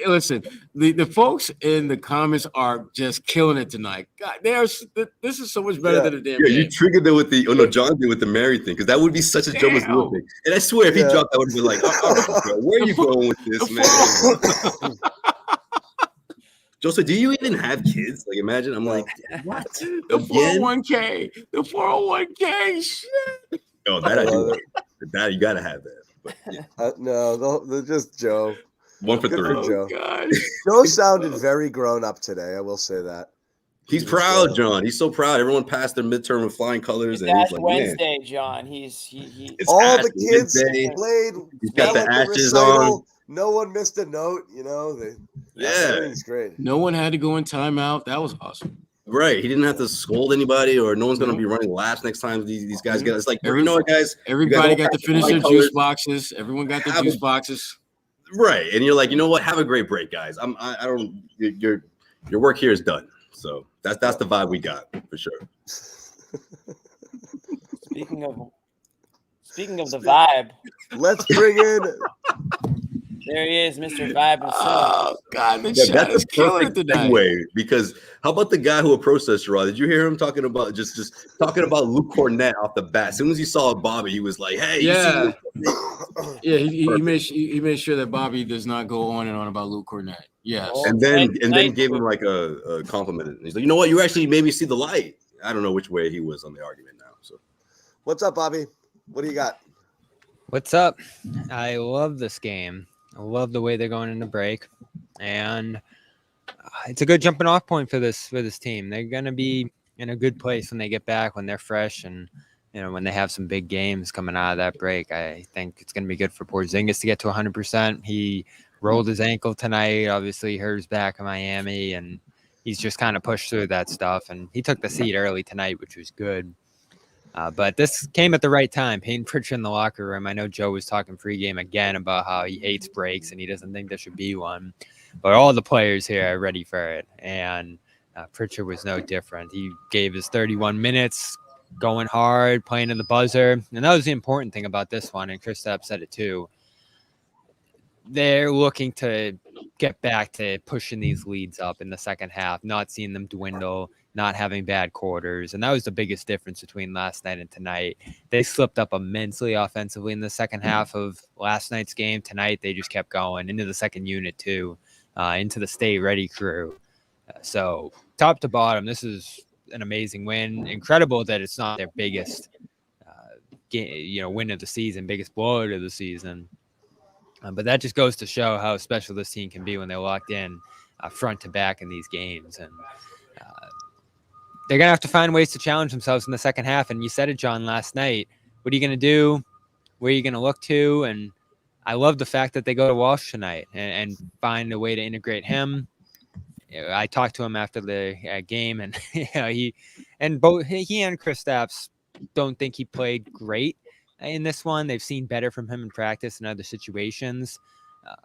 Listen, the folks in the comments are just killing it tonight. God, this is so much better than a damn game. You triggered them with the John did with the Mary thing, because that would be such a Joe Mazzulla thing. And I swear, if he dropped, I would be like, all right, bro, where are you going with this, man? Joseph, do you even have kids? Like, imagine, I'm like, what? The 401k, the 401k, shit. Oh, that you gotta have that. But, no, they're just Joe. 1 for 3. Joe. God. Joe sounded very grown up today. I will say that. He's proud, John. He's so proud. Everyone passed their midterm with flying colors. It's and Ash he's like, Wednesday, man. John. He's all the kids played. He's got the ashes on. No one missed a note. You know, it's great. No one had to go in timeout. That was awesome. Right. He didn't have to scold anybody, or no one's going to be running laps next time these guys get. It's like, you know what, guys? Everybody got to finish their juice boxes. Everyone got their juice boxes. Right. And you're like, you know what? Have a great break, guys. Your work here is done. So that's the vibe we got for sure. Speaking of the vibe, let's bring in. There he is, Mr. Vibe himself. Oh God, that's a perfect segue, because how about the guy who approached us, Sherrod? Did you hear him talking about just talking about Luke Cornett off the bat? As soon as he saw Bobby, he was like, "Hey, yeah, he made sure that Bobby does not go on and on about Luke Cornett." Yes, and then gave him like a compliment. And he's like, "You know what? You actually made me see the light." I don't know which way he was on the argument now. So, what's up, Bobby? What do you got? What's up? I love this game. I love the way they're going into break, and it's a good jumping off point for this team. They're going to be in a good place when they get back, when they're fresh, and when they have some big games coming out of that break. I think it's going to be good for Porzingis to get to 100%. He rolled his ankle tonight. Obviously, hurt his back in Miami, and he's just kind of pushed through that stuff. And he took the seat early tonight, which was good. But this came at the right time. Peyton Pritchard in the locker room. I know Joe was talking pregame again about how he hates breaks and he doesn't think there should be one. But all the players here are ready for it. And Pritchard was no different. He gave his 31 minutes, going hard, playing in the buzzer. And that was the important thing about this one. And Kristaps said it too. They're looking to get back to pushing these leads up in the second half, not seeing them dwindle, not having bad quarters. And that was the biggest difference between last night and tonight. They slipped up immensely offensively in the second half of last night's game. Tonight, they just kept going into the second unit too, into the stay ready crew. So top to bottom, this is an amazing win. Incredible that it's not their biggest win of the season, biggest blowout of the season. But that just goes to show how special this team can be when they're locked in front to back in these games. And they're going to have to find ways to challenge themselves in the second half. And you said it, John, last night. What are you going to do? Where are you going to look to? And I love the fact that they go to Walsh tonight and find a way to integrate him. I talked to him after the game, and he and Kristaps don't think he played great in this one. They've seen better from him in practice and other situations.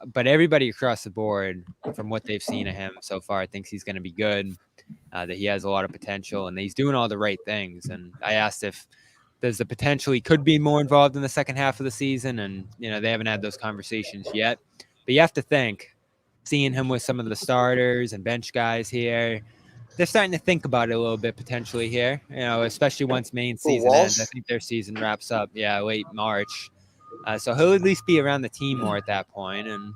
But everybody across the board, from what they've seen of him so far, thinks he's going to be good, that he has a lot of potential, and he's doing all the right things. And I asked if there's the potential he could be more involved in the second half of the season, and they haven't had those conversations yet. But you have to think, seeing him with some of the starters and bench guys here, they're starting to think about it a little bit potentially here, especially once main season ends. I think their season wraps up, late March. So he'll at least be around the team more at that point, and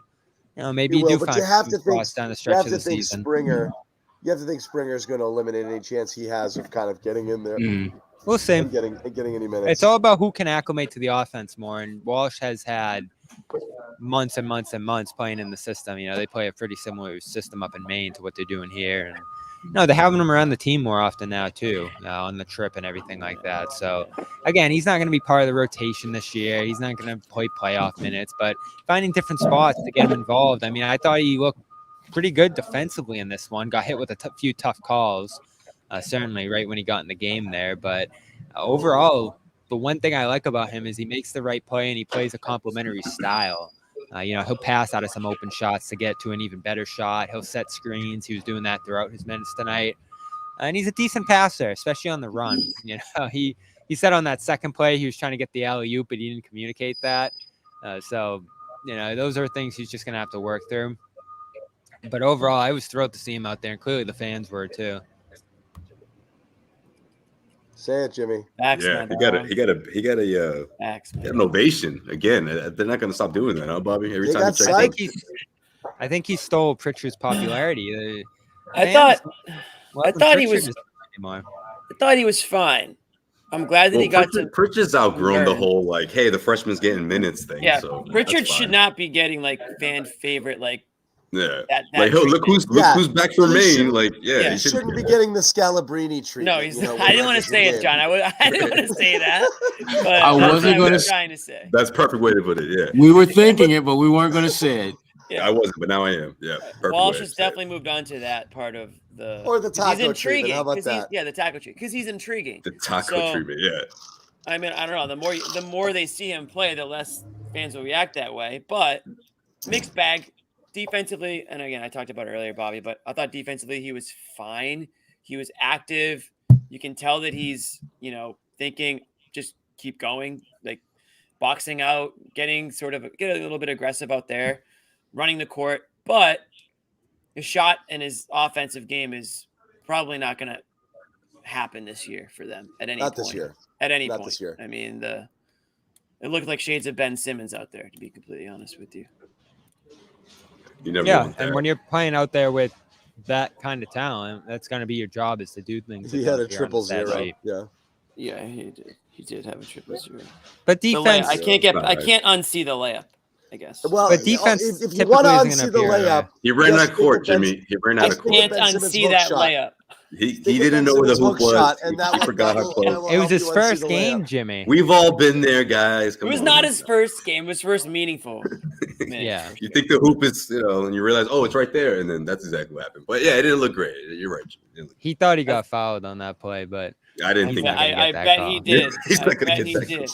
maybe you do find some cross down the stretch of the season. You have to think Springer's going to eliminate any chance he has of kind of getting in there. We'll see. And getting any minutes. It's all about who can acclimate to the offense more, and Walsh has had months and months and months playing in the system. They play a pretty similar system up in Maine to what they're doing here, and they're having him around the team more often now too, on the trip and everything like that. So again, he's not going to be part of the rotation this year. He's not going to play playoff minutes, but finding different spots to get him involved. I mean, I thought he looked pretty good defensively in this one. Got hit with a few tough calls, certainly right when he got in the game there. But overall, the one thing I like about him is he makes the right play and he plays a complementary style. He'll pass out of some open shots to get to an even better shot. He'll set screens. He was doing that throughout his minutes tonight. And he's a decent passer, especially on the run. He said on that second play he was trying to get the alley-oop, but he didn't communicate that. Those are things he's just going to have to work through. But overall, I was thrilled to see him out there, and clearly the fans were too. Say it, Jimmy. Yeah, he got an ovation again. They're not going to stop doing that, huh, Bobby? Every time you check, I think he stole Pritchard's popularity. I thought he was fine. I'm glad that he got to. Pritchard's outgrown the whole hey, the freshman's getting minutes thing. Yeah, so Pritchard should not be getting fan favorite Yeah, look who's back from Maine. He shouldn't be getting the Scalabrini treatment. No, he's. I didn't want to say it, John. I didn't want to say that. But I wasn't going to. Trying to say. That's perfect way to put it. Yeah, we were thinking it, but we weren't going to say it. Yeah. I wasn't, but now I am. Yeah, Walsh has definitely moved on to that part of the taco treatment. How about that? The taco treatment, because he's intriguing. The taco treatment, yeah. I mean, I don't know. The more they see him play, the less fans will react that way. But mixed bag defensively, and again, I talked about it earlier, Bobby. But I thought defensively he was fine. He was active. You can tell that he's thinking just keep going, boxing out, get a little bit aggressive out there, running the court, but his shot and his offensive game is probably not going to happen this year for them at any point. Not this year. At any point. Not this year. I mean, it looked like shades of Ben Simmons out there, to be completely honest with you. You never know and when you're playing out there with that kind of talent, that's going to be your job is to do things. He had a 0-0. Yeah, he did. He did have a 0-0. But defense, I can't unsee the layup, I guess. Well, but defense, if you want to unsee the layup, he ran out of court, Jimmy. He ran out of court. I can't unsee that layup. He didn't know where the hoop was. He forgot how close. It was his first game, Jimmy. We've all been there, guys. It was not his first game. It was first meaningful. Yeah. You think the hoop is, and you realize, oh, it's right there, and then that's exactly what happened. But yeah, it didn't look great. You're right. He thought he got fouled on that play, but I didn't think. I bet he did. He's not going to get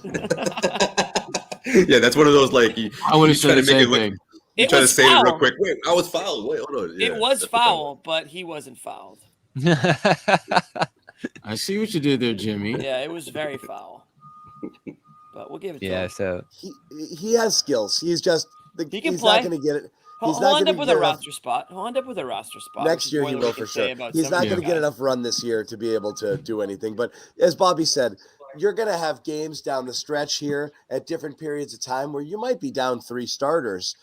that. Yeah, that's one of those I would have said the same thing. You try to say it real quick. Wait, I was fouled. Wait, hold on. Yeah, it was foul, but he wasn't fouled. I see what you did there, Jimmy. Yeah, it was very foul. But we'll give it to him. Yeah, so he has skills. He's just he can he's play. not going to get it. He'll end up with a roster spot. Next year he will for sure. He's not going to get enough run this year to be able to do anything. But as Bobby said, you're going to have games down the stretch here at different periods of time where you might be down 3 starters.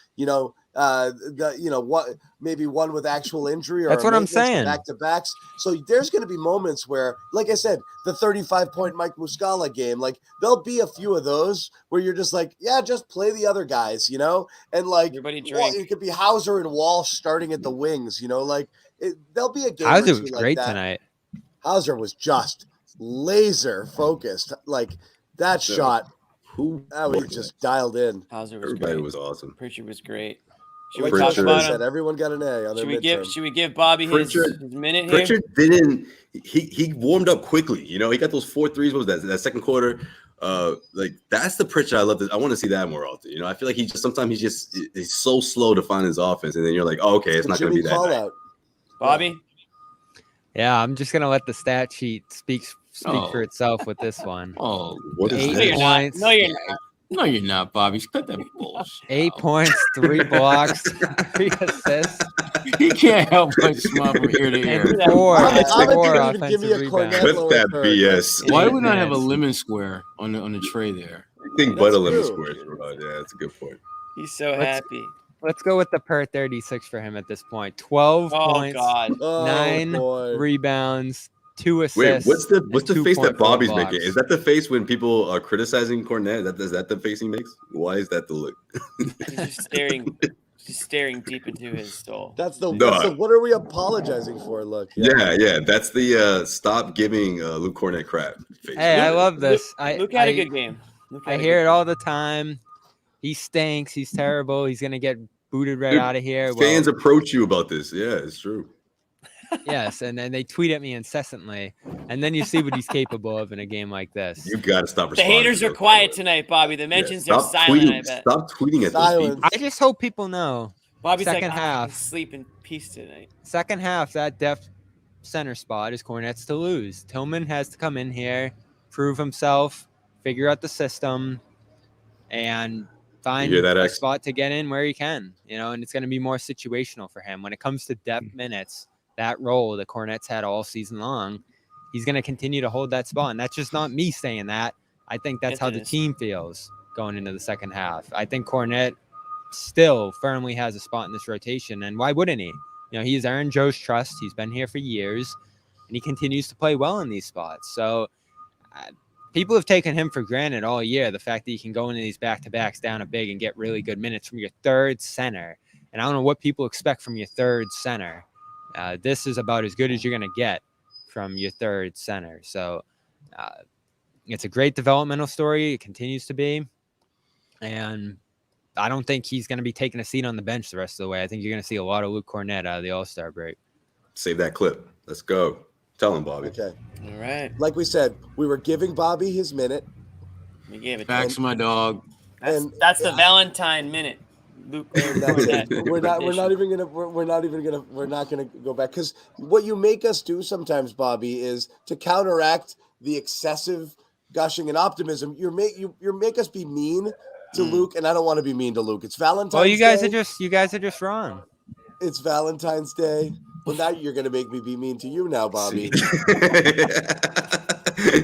Maybe one with actual injury or that's what I'm saying. Back to backs. So there's going to be moments where, like I said, the 35-point Mike Muscala game, there'll be a few of those where you're just just play the other guys, and everybody drink. It could be Hauser and Walsh starting at the wings, there'll be a game. Hauser was great tonight. Hauser was just laser focused, that shot. That was just dialed in. Hauser was Everybody great. was awesome. Pritchard was great. Should we talk about him? Everyone got an A on their midterm. Should we give Bobby his minute here? Pritchard didn't. He warmed up quickly. He got those 4 threes. What was that second quarter? That's the Pritchard I love. I want to see that more often. I feel like he's so slow to find his offense, and then you're like, oh, okay, it's not going to be that night. Bobby. Yeah, I'm just gonna let the stat sheet speak for itself with this one. Oh, what is 8 points. No, you're not. No, you're not, Bobby. Cut that bullshit. 8 points, 3 blocks, 3 assists. He can't help but smile from ear to ear. 4 give me a offensive Cornette rebounds. With that BS. Why do we not have a lemon square on the tray there? I think but a lemon square. Yeah, that's a good point. He's so happy. Let's go with the per 36 for him at this point. 12 points, God. 9 rebounds, 2 assists. Wait, what's the face that Bobby's blocks. making? Is that the face when people are criticizing Cornette? Is that the face he makes? Why is that the look? He's just staring deep into his soul. That's the what are we apologizing for? Look. Yeah. That's the stop giving Luke Cornette crap face. Hey, I love this. Luke had a good game. I hear it all the time. He stinks. He's terrible. He's going to get booted out of here. Fans approach you about this. Yeah, it's true. Yes, and then they tweet at me incessantly, and then you see what he's capable of in a game like this. You got to stop The responding. haters to are those quiet comments. tonight, Bobby. The mentions are Stop silent, tweeting. I bet. Stop tweeting at those Silence. people. I just hope people know. Bobby's Second like, I half. can sleep in peace tonight. Second half, that depth center spot is Cornette's to lose. Tillman has to come in here, prove himself, figure out the system, and find hear that, a X? spot to get in where he can. And it's going to be more situational for him when it comes to depth minutes. That role that Cornette's had all season long, he's going to continue to hold that spot, and that's just not me saying that. I think that's Yes, how it the is. team feels going into the second half. I think Cornette still firmly has a spot in this rotation, and why wouldn't he? He's earned Joe's trust. He's been here for years, and he continues to play well in these spots. So people have taken him for granted all year, the fact that he can go into these back-to-backs down a big and get really good minutes from your third center. And I don't know what people expect from your third center. This is about as good as you're going to get from your third center. So it's a great developmental story. It continues to be. And I don't think he's going to be taking a seat on the bench the rest of the way. I think you're going to see a lot of Luke Cornette out of the All-Star break. Save that clip. Let's go. Tell him, Bobby. Okay. All right. Like we said, we were giving Bobby his minute. We gave it. Facts, my dog. That's the Valentine minute. Luke Cornette. We're not gonna go back, because what you make us do sometimes, Bobby, is to counteract the excessive gushing and optimism. You make us be mean to Luke, and I don't want to be mean to Luke. It's Valentine's. Well, you guys Day. are just wrong. It's Valentine's Day. Well, now you're gonna make me be mean to you now, Bobby.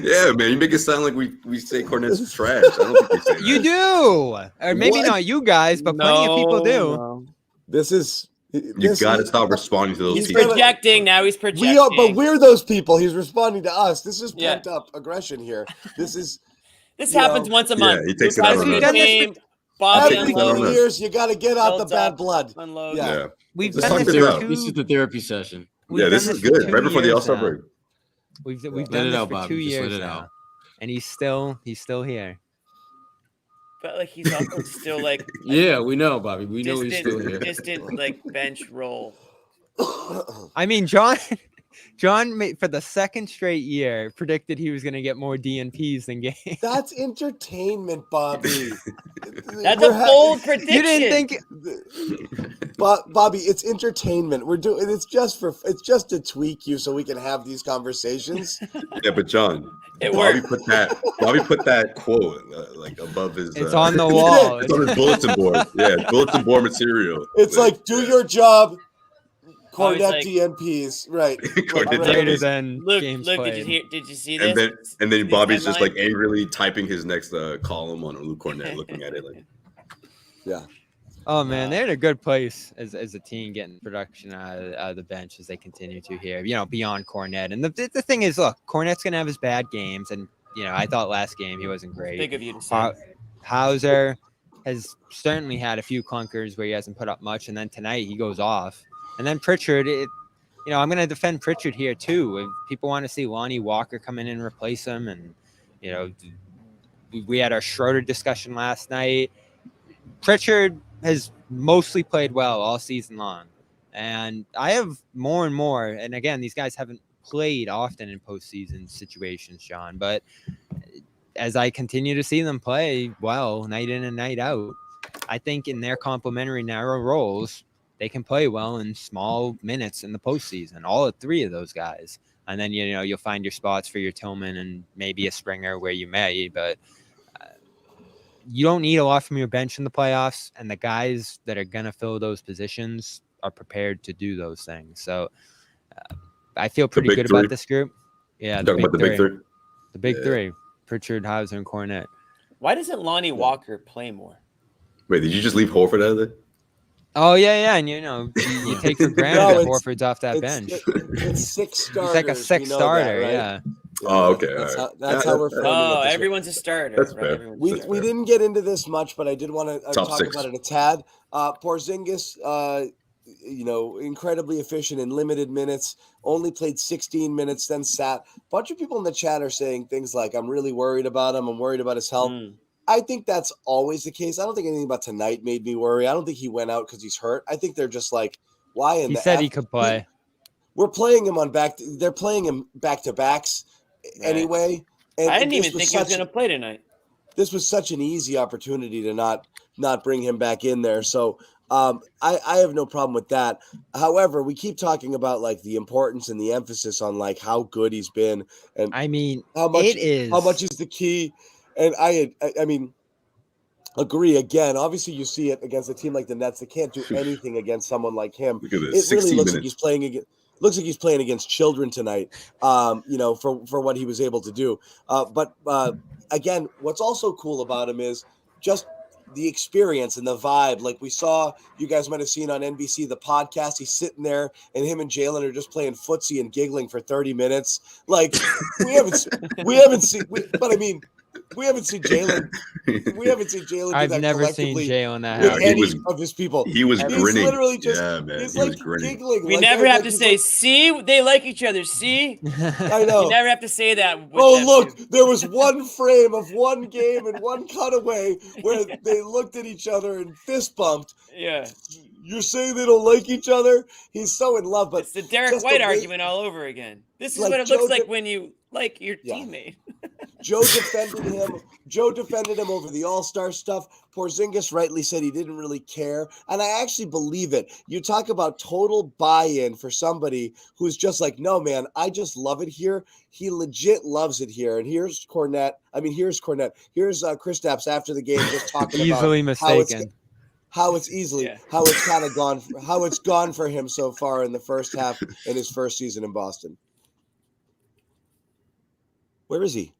Yeah, man, you make it sound like we say Cornette's trash. I don't think we say that. You do, or maybe What? not you guys, but plenty of people do. No. You got to stop responding to those He's people. projecting. Now he's projecting. We are, but we're those people. He's responding to us. This is Yeah. pent up aggression here. This is This you happens know, once a month. Yeah, he takes Luke it has out a on good us. game. Bobby every take that on 2 us. years. You got to get out the Builds bad up, blood. unload. Yeah. We've Let's done talk this this for out. two. This is the therapy session. We've Yeah, this done is for good. 2 Right before the years All-Star now. break. We've Let done it this out, for Bobby. 2 Just let years it now, out. and he's still here. But like he's also still like Yeah, we know, Bobby. We know he's still here. distant like bench role. I mean, John for the second straight year predicted he was going to get more DNPs than games. That's entertainment, Bobby. That's a bold prediction. You didn't think Bobby, it's entertainment. We're doing it's just to tweak you so we can have these conversations. Yeah, but John, It Bobby worked. put that quote like above his. it's on the wall. It's on his bulletin board. Yeah, bulletin board material. It's like do your job. Bobby's Cornette like- DNPs, right? Cornette greater DNPs. than Look, games did played. you see this? And then These Bobby's just like headlines? angrily typing his next column on Luke Cornette, looking at it like. Yeah. Oh man, they're in a good place as a team, getting production out of the bench as they continue to here. Beyond Cornette. And the thing is, look, Cornette's gonna have his bad games, and I thought last game he wasn't great. Big of you to say. Hauser has certainly had a few clunkers where he hasn't put up much, and then tonight he goes off. And then Pritchard, I'm going to defend Pritchard here too. If people want to see Lonnie Walker come in and replace him, and we had our Schroeder discussion last night. Pritchard has mostly played well all season long, and I have more and more. And again, these guys haven't played often in postseason situations, John, but as I continue to see them play well night in and night out, I think in their complementary narrow roles, they can play well in small minutes in the postseason. All of three of those guys, and then you'll find your spots for your Tillman and maybe a Springer where you may, but you don't need a lot from your bench in the playoffs, and the guys that are gonna fill those positions are prepared to do those things. So I feel pretty big good three? about this group. Yeah, Talking about the big three. the big Yeah. three: Pritchard, Hauser, and Cornette. Why doesn't Lonnie Walker play more? Wait, did you just leave Horford out of there? Oh yeah, and you take for granted No, that it's- Horford's off that bench. It's six starters. He's like a we sixth know starter, that, right? yeah. Oh, okay. That's, all right. that's Yeah, how we're that's- framing Oh, it this way. everyone's a starter. That's right? fair. Everyone's- We That's fair. didn't get into this much, but I did want to Top talk six. about it a tad. Porzingis, incredibly efficient in limited minutes, only played 16 minutes, then sat. A bunch of people in the chat are saying things like, I'm really worried about him. I'm worried about his health. I think that's always the case. I don't think anything about tonight made me worry. I don't think he went out because he's hurt. I think they're just like, why? He said he could play. we're playing him on back. They're playing him back to backs anyway. And I didn't this even think he was going to play tonight. This was such an easy opportunity to not bring him back in there. So I have no problem with that. However, we keep talking about like the importance and the emphasis on like how good he's been, and I mean, how much is the key. And I mean, agree again. Obviously, you see it against a team like the Nets that can't do anything against someone like him. Look at this. It really looks minutes. like he's playing against. Looks like he's playing against children tonight. For what he was able to do. But again, what's also cool about him is just the experience and the vibe. Like we saw, you guys might have seen on NBC the podcast. He's sitting there, and him and Jalen are just playing footsie and giggling for 30 minutes. Like we haven't seen. But I mean. We haven't seen Jalen. I've never seen Jalen that with happy. any of his people. He was grinning. Literally just, man. He's He like was grinning. giggling. We like, never have like, to say, "See, they like each other." See, I know. you never have to say that. Look, there was one frame of one game and one cutaway where they looked at each other and fist bumped. Yeah. You're saying they don't like each other? He's so in love, but it's the Derek White argument all over again. This is like what it looks like when you like your teammate. Joe defended him. Joe defended him over the All-Star stuff. Porzingis rightly said he didn't really care, and I actually believe it. You talk about total buy-in for somebody who's just like, no, man, I just love it here. He legit loves it here. And here's Cornette. Here's Kristaps after the game just talking easily about mistaken. how it's kind of gone, how it's gone for him so far in the first half in his first season in Boston. Where is he?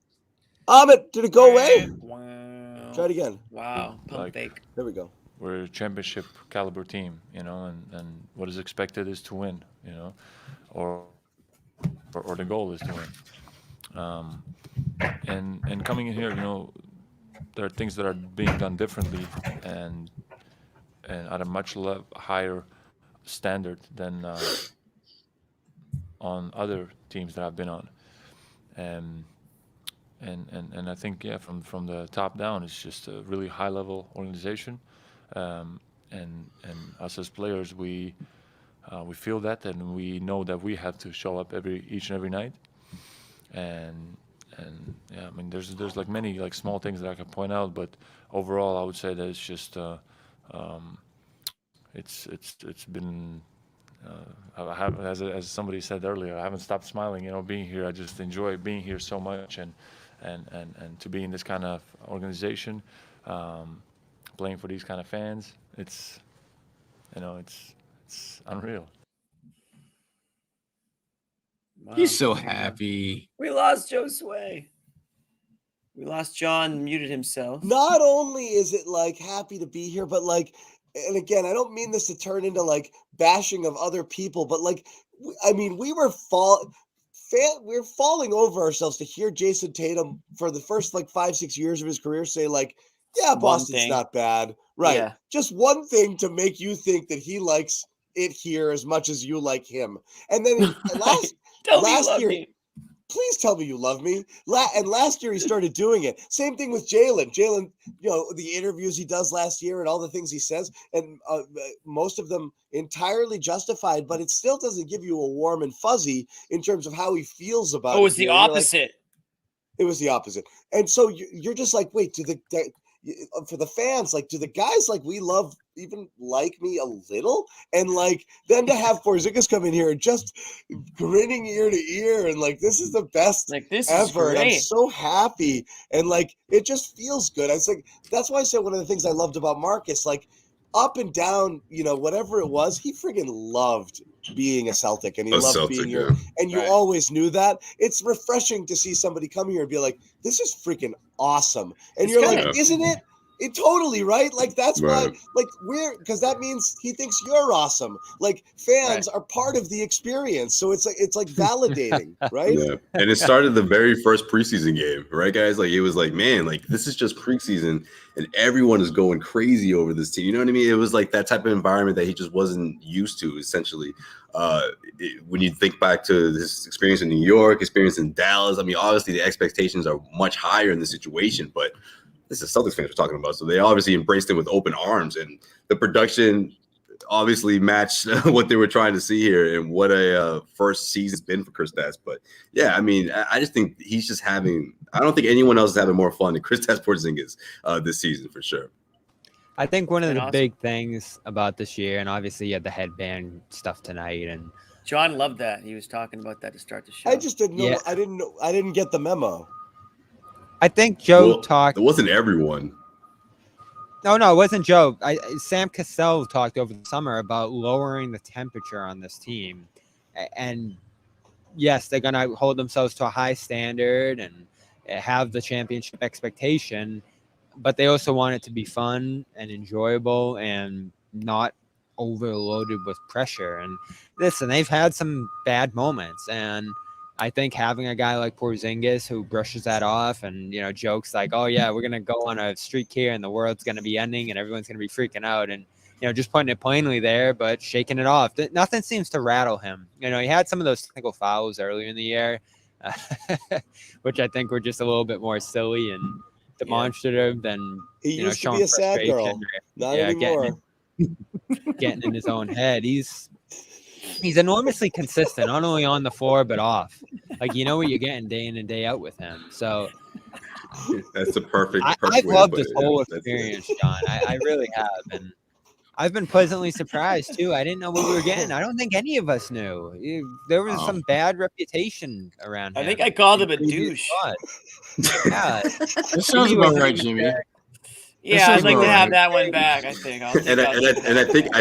Amit, did it go away? Wow. Try it again. Wow. Pump fake. There we go. We're a championship caliber team, and what is expected is to win, or the goal is to win. And coming in here, there are things that are being done differently and at a much higher standard than on other teams that I've been on. And I think from the top down, it's just a really high level organization, and us as players, we feel that, and we know that we have to show up each and every night, and yeah, I mean there's like many like small things that I can point out, but overall I would say that it's just it's been. I have, as somebody said earlier, I haven't stopped smiling. Being here, I just enjoy being here so much, and to be in this kind of organization, playing for these kind of fans, it's unreal. Wow. He's so happy. We lost Josue. We lost John, muted himself. Not only is it like happy to be here, but like, and again, I don't mean this to turn into like bashing of other people, but like, I mean, we're falling over ourselves to hear Jason Tatum for the first like 5-6 years of his career say like, yeah, Boston's not bad. Right. Yeah. Just one thing to make you think that he likes it here as much as you like him. And then last year, please tell me you love me. And last year he started doing it. Same thing with Jalen. Jalen, the interviews he does last year and all the things he says, and most of them entirely justified, but it still doesn't give you a warm and fuzzy in terms of how he feels about it. Oh, it's the opposite. It was the opposite. And so you're just like, wait, for the fans, like, do the guys like we love even like me a little? And like, then to have Porzingis come in here and just grinning ear to ear and like, this is the best like this ever. Is and I'm so happy. And like, it just feels good. I was like, that's why I said one of the things I loved about Marcus, like up and down, whatever it was, he friggin' loved being a Celtic, and he loved being here. Yeah. And you always knew that. It's refreshing to see somebody come here and be like, this is freaking awesome. And you're like, isn't it? It totally, right? Like, that's why, like, because that means he thinks you're awesome. Like, fans are part of the experience. So it's like validating, right? Yeah. And it started the very first preseason game, right, guys? Like, it was like, man, like, this is just preseason, and everyone is going crazy over this team. You know what I mean? It was like that type of environment that he just wasn't used to, essentially. When you think back to his experience in New York, experience in Dallas, I mean, obviously the expectations are much higher in the situation, but this is Celtics fans we're talking about. So they obviously embraced it with open arms, and the production obviously match what they were trying to see here, and what a first season's been for Kristaps. But yeah, I mean, I just think he's just having. I don't think anyone else is having more fun than Kristaps Porzingis this season for sure. I think one of the awesome. big things about this year, and obviously you had the headband stuff tonight, and John loved that. He was talking about that to start the show. I just didn't know. Yeah. I didn't get the memo. I think Joe Well, talked. It wasn't everyone. No, it wasn't Joe. Sam Cassell talked over the summer about lowering the temperature on this team, and yes, they're gonna hold themselves to a high standard and have the championship expectation, but they also want it to be fun and enjoyable and not overloaded with pressure. And listen, they've had some bad moments, and I think having a guy like Porzingis who brushes that off and, jokes like, oh yeah, we're going to go on a streak here and the world's going to be ending and everyone's going to be freaking out, and, just putting it plainly there, but shaking it off. Nothing seems to rattle him. He had some of those technical fouls earlier in the year, which I think were just a little bit more silly and demonstrative than, He used to showing be a sad girl. frustration Not anymore. getting in his own head. He's enormously consistent, not only on the floor but off. Like, you know what you're getting day in and day out with him. So That's a perfect. I've way loved to this put it. whole Yeah, experience, John. I really have, and I've been pleasantly surprised too. I didn't know what we were getting. I don't think any of us knew. There was some bad reputation around him. I think I called him a douche. Yeah, That sounds about right, Jimmy. Yeah, I'd like to have that one back. I think. I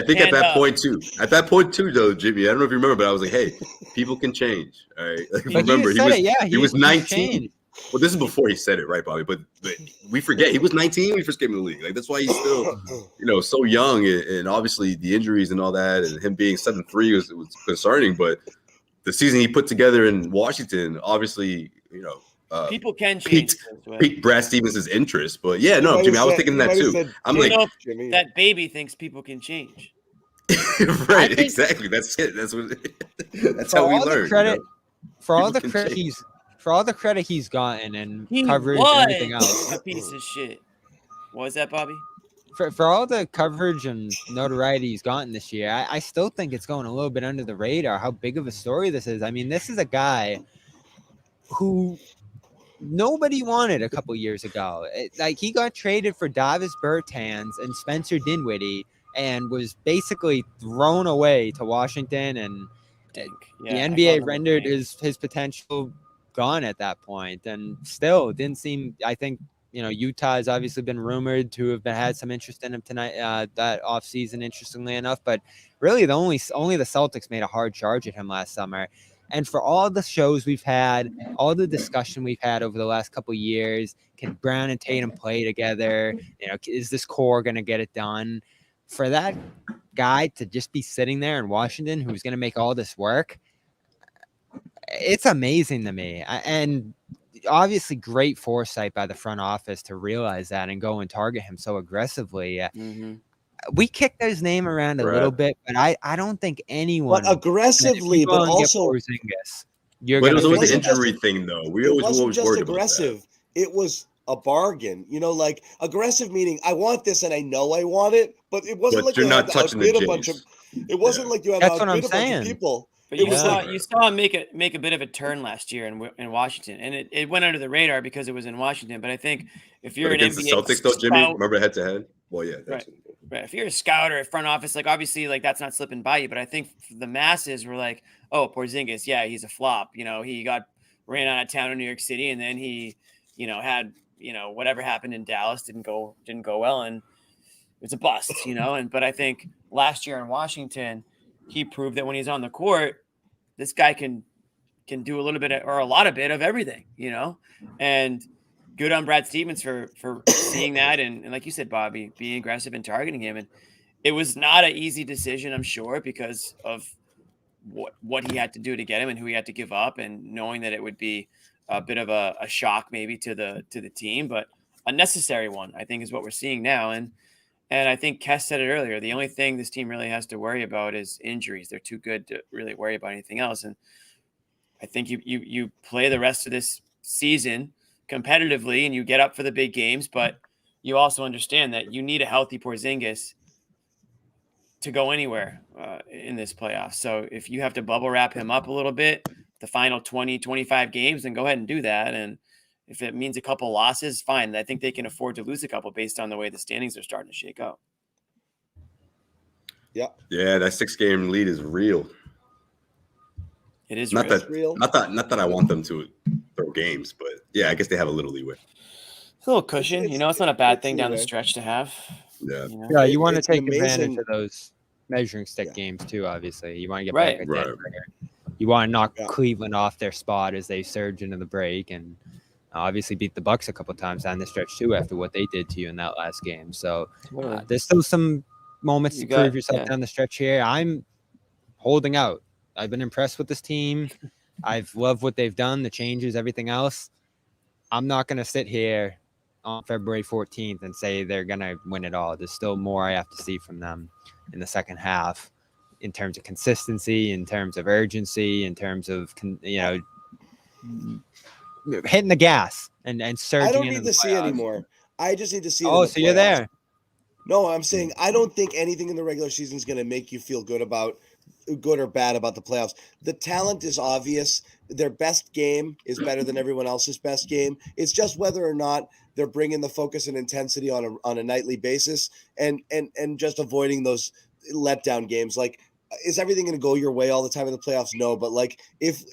think at that point too, though, Jimmy. I don't know if you remember, but I was like, "Hey, people can change." All right, like, remember he was 19. Well, this is before he said it, right, Bobby? But we forget he was 19 when he first came in the league. Like, that's why he's still, so young, and obviously the injuries and all that, and him being 7'3" was concerning. But the season he put together in Washington, obviously, people can change. Piqued Brad Stevens' interest. But yeah, no, Jimmy, I was thinking that too. I'm like, Jimmy, that baby thinks people can change. Right, exactly. That's it. That's how we learn. For all the credit he's gotten and coverage and everything else. A piece of shit. What was that, Bobby? For all the coverage and notoriety he's gotten this year, I still think it's going a little bit under the radar how big of a story this is. I mean, this is a guy who nobody wanted a couple years ago. He got traded for Davis Bertans and Spencer Dinwiddie and was basically thrown away to Washington, and the NBA rendered his potential gone at that point, and still it didn't seem. I think Utah has obviously been rumored to have had some interest in him tonight, that offseason, interestingly enough, but really only the Celtics made a hard charge at him last summer. And for all the shows we've had, all the discussion we've had over the last couple of years, can Brown and Tatum play together? Is this core going to get it done? For that guy to just be sitting there in Washington, who's going to make all this work, it's amazing to me. And obviously great foresight by the front office to realize that and go and target him so aggressively. We kicked his name around a little bit, but I don't think anyone. But aggressively, but also. But it was always an injury thing, though. We always worried aggressive. About that. It was a bargain, like aggressive meaning I want this and I know I want it, but it wasn't like you're you not had to touching outbid the a bunch of. James. It wasn't like you had to outbid a bunch of people. But you saw him make a bit of a turn last year in Washington, and it went under the radar because it was in Washington. But I think if you're against an the NBA Celtics, though, Jimmy, remember head to head. Well, yeah, right. If you're a scout or a front office, like obviously, like that's not slipping by you. But I think the masses were like, "Oh, Porzingis, yeah, he's a flop. He got ran out of town in New York City, and then he, had whatever happened in Dallas didn't go well, and it's a bust, but I think last year in Washington, he proved that when he's on the court, this guy can do a little bit or a lot of everything, and good on Brad Stevens for seeing that. And like you said, Bobby, being aggressive and targeting him. And it was not an easy decision, I'm sure, because of what he had to do to get him and who he had to give up, and knowing that it would be a bit of a shock maybe to the team, but a necessary one, I think, is what we're seeing now. And I think Kes said it earlier. The only thing this team really has to worry about is injuries. They're too good to really worry about anything else. And I think you play the rest of this season competitively and you get up for the big games, but you also understand that you need a healthy Porzingis to go anywhere in this playoff. So if you have to bubble wrap him up a little bit, the final 20, 25 games, then go ahead and do that. And if it means a couple losses, fine. I think they can afford to lose a couple based on the way the standings are starting to shake out. Yeah. Yeah, that 6-game lead is real. It is not real. that real. Not that I want them to throw games, but yeah, I guess they have a little leeway. It's a little cushion, it's not a bad thing down the stretch to have. Yeah, Yeah, you want to It's take amazing- advantage of those measuring stick games too. Obviously, you want to get Right. back at Right. Denver. You want to knock Yeah. Cleveland off their spot as they surge into the break, and obviously beat the Bucks a couple times down the stretch too after what they did to you in that last game. So there's still some moments to prove yourself down the stretch here. I'm holding out. I've been impressed with this team. I've loved what they've done, the changes, everything else. I'm not going to sit here on February 14th and say they're going to win it all. There's still more I have to see from them in the second half in terms of consistency, in terms of urgency, in terms of, hitting the gas and surging. I don't into need the to see playoffs. anymore. I just need to see it. Oh, in the so you're playoffs. there. No, I'm saying I don't think anything in the regular season is going to make you feel good or bad about the playoffs. The talent is obvious. Their best game is better than everyone else's best game. It's just whether or not they're bringing the focus and intensity on a nightly basis and just avoiding those letdown games. Like, is everything going to go your way all the time in the playoffs? No, but like if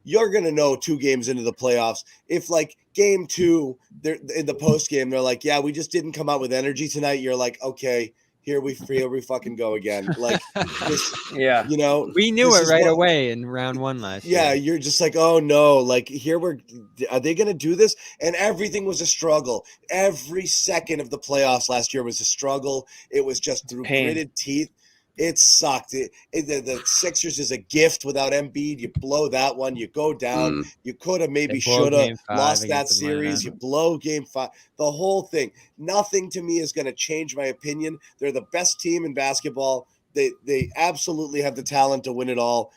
you're going to know 2 games into the playoffs, if like game 2, they're in the post game, they're like, yeah, we just didn't come out with energy tonight. You're like, okay, here we fucking go again. Like this, Yeah, we knew it right away in round 1 last year. Yeah, you're just like, oh no, like here are they going to do this? And everything was a struggle. Every second of the playoffs last year was a struggle. It was just through gritted teeth. It sucked. The Sixers is a gift without Embiid. You blow that one, you go down. You could have maybe should have lost that series. You blow game 5. The whole thing. Nothing to me is going to change my opinion. They're the best team in basketball. They absolutely have the talent to win it all.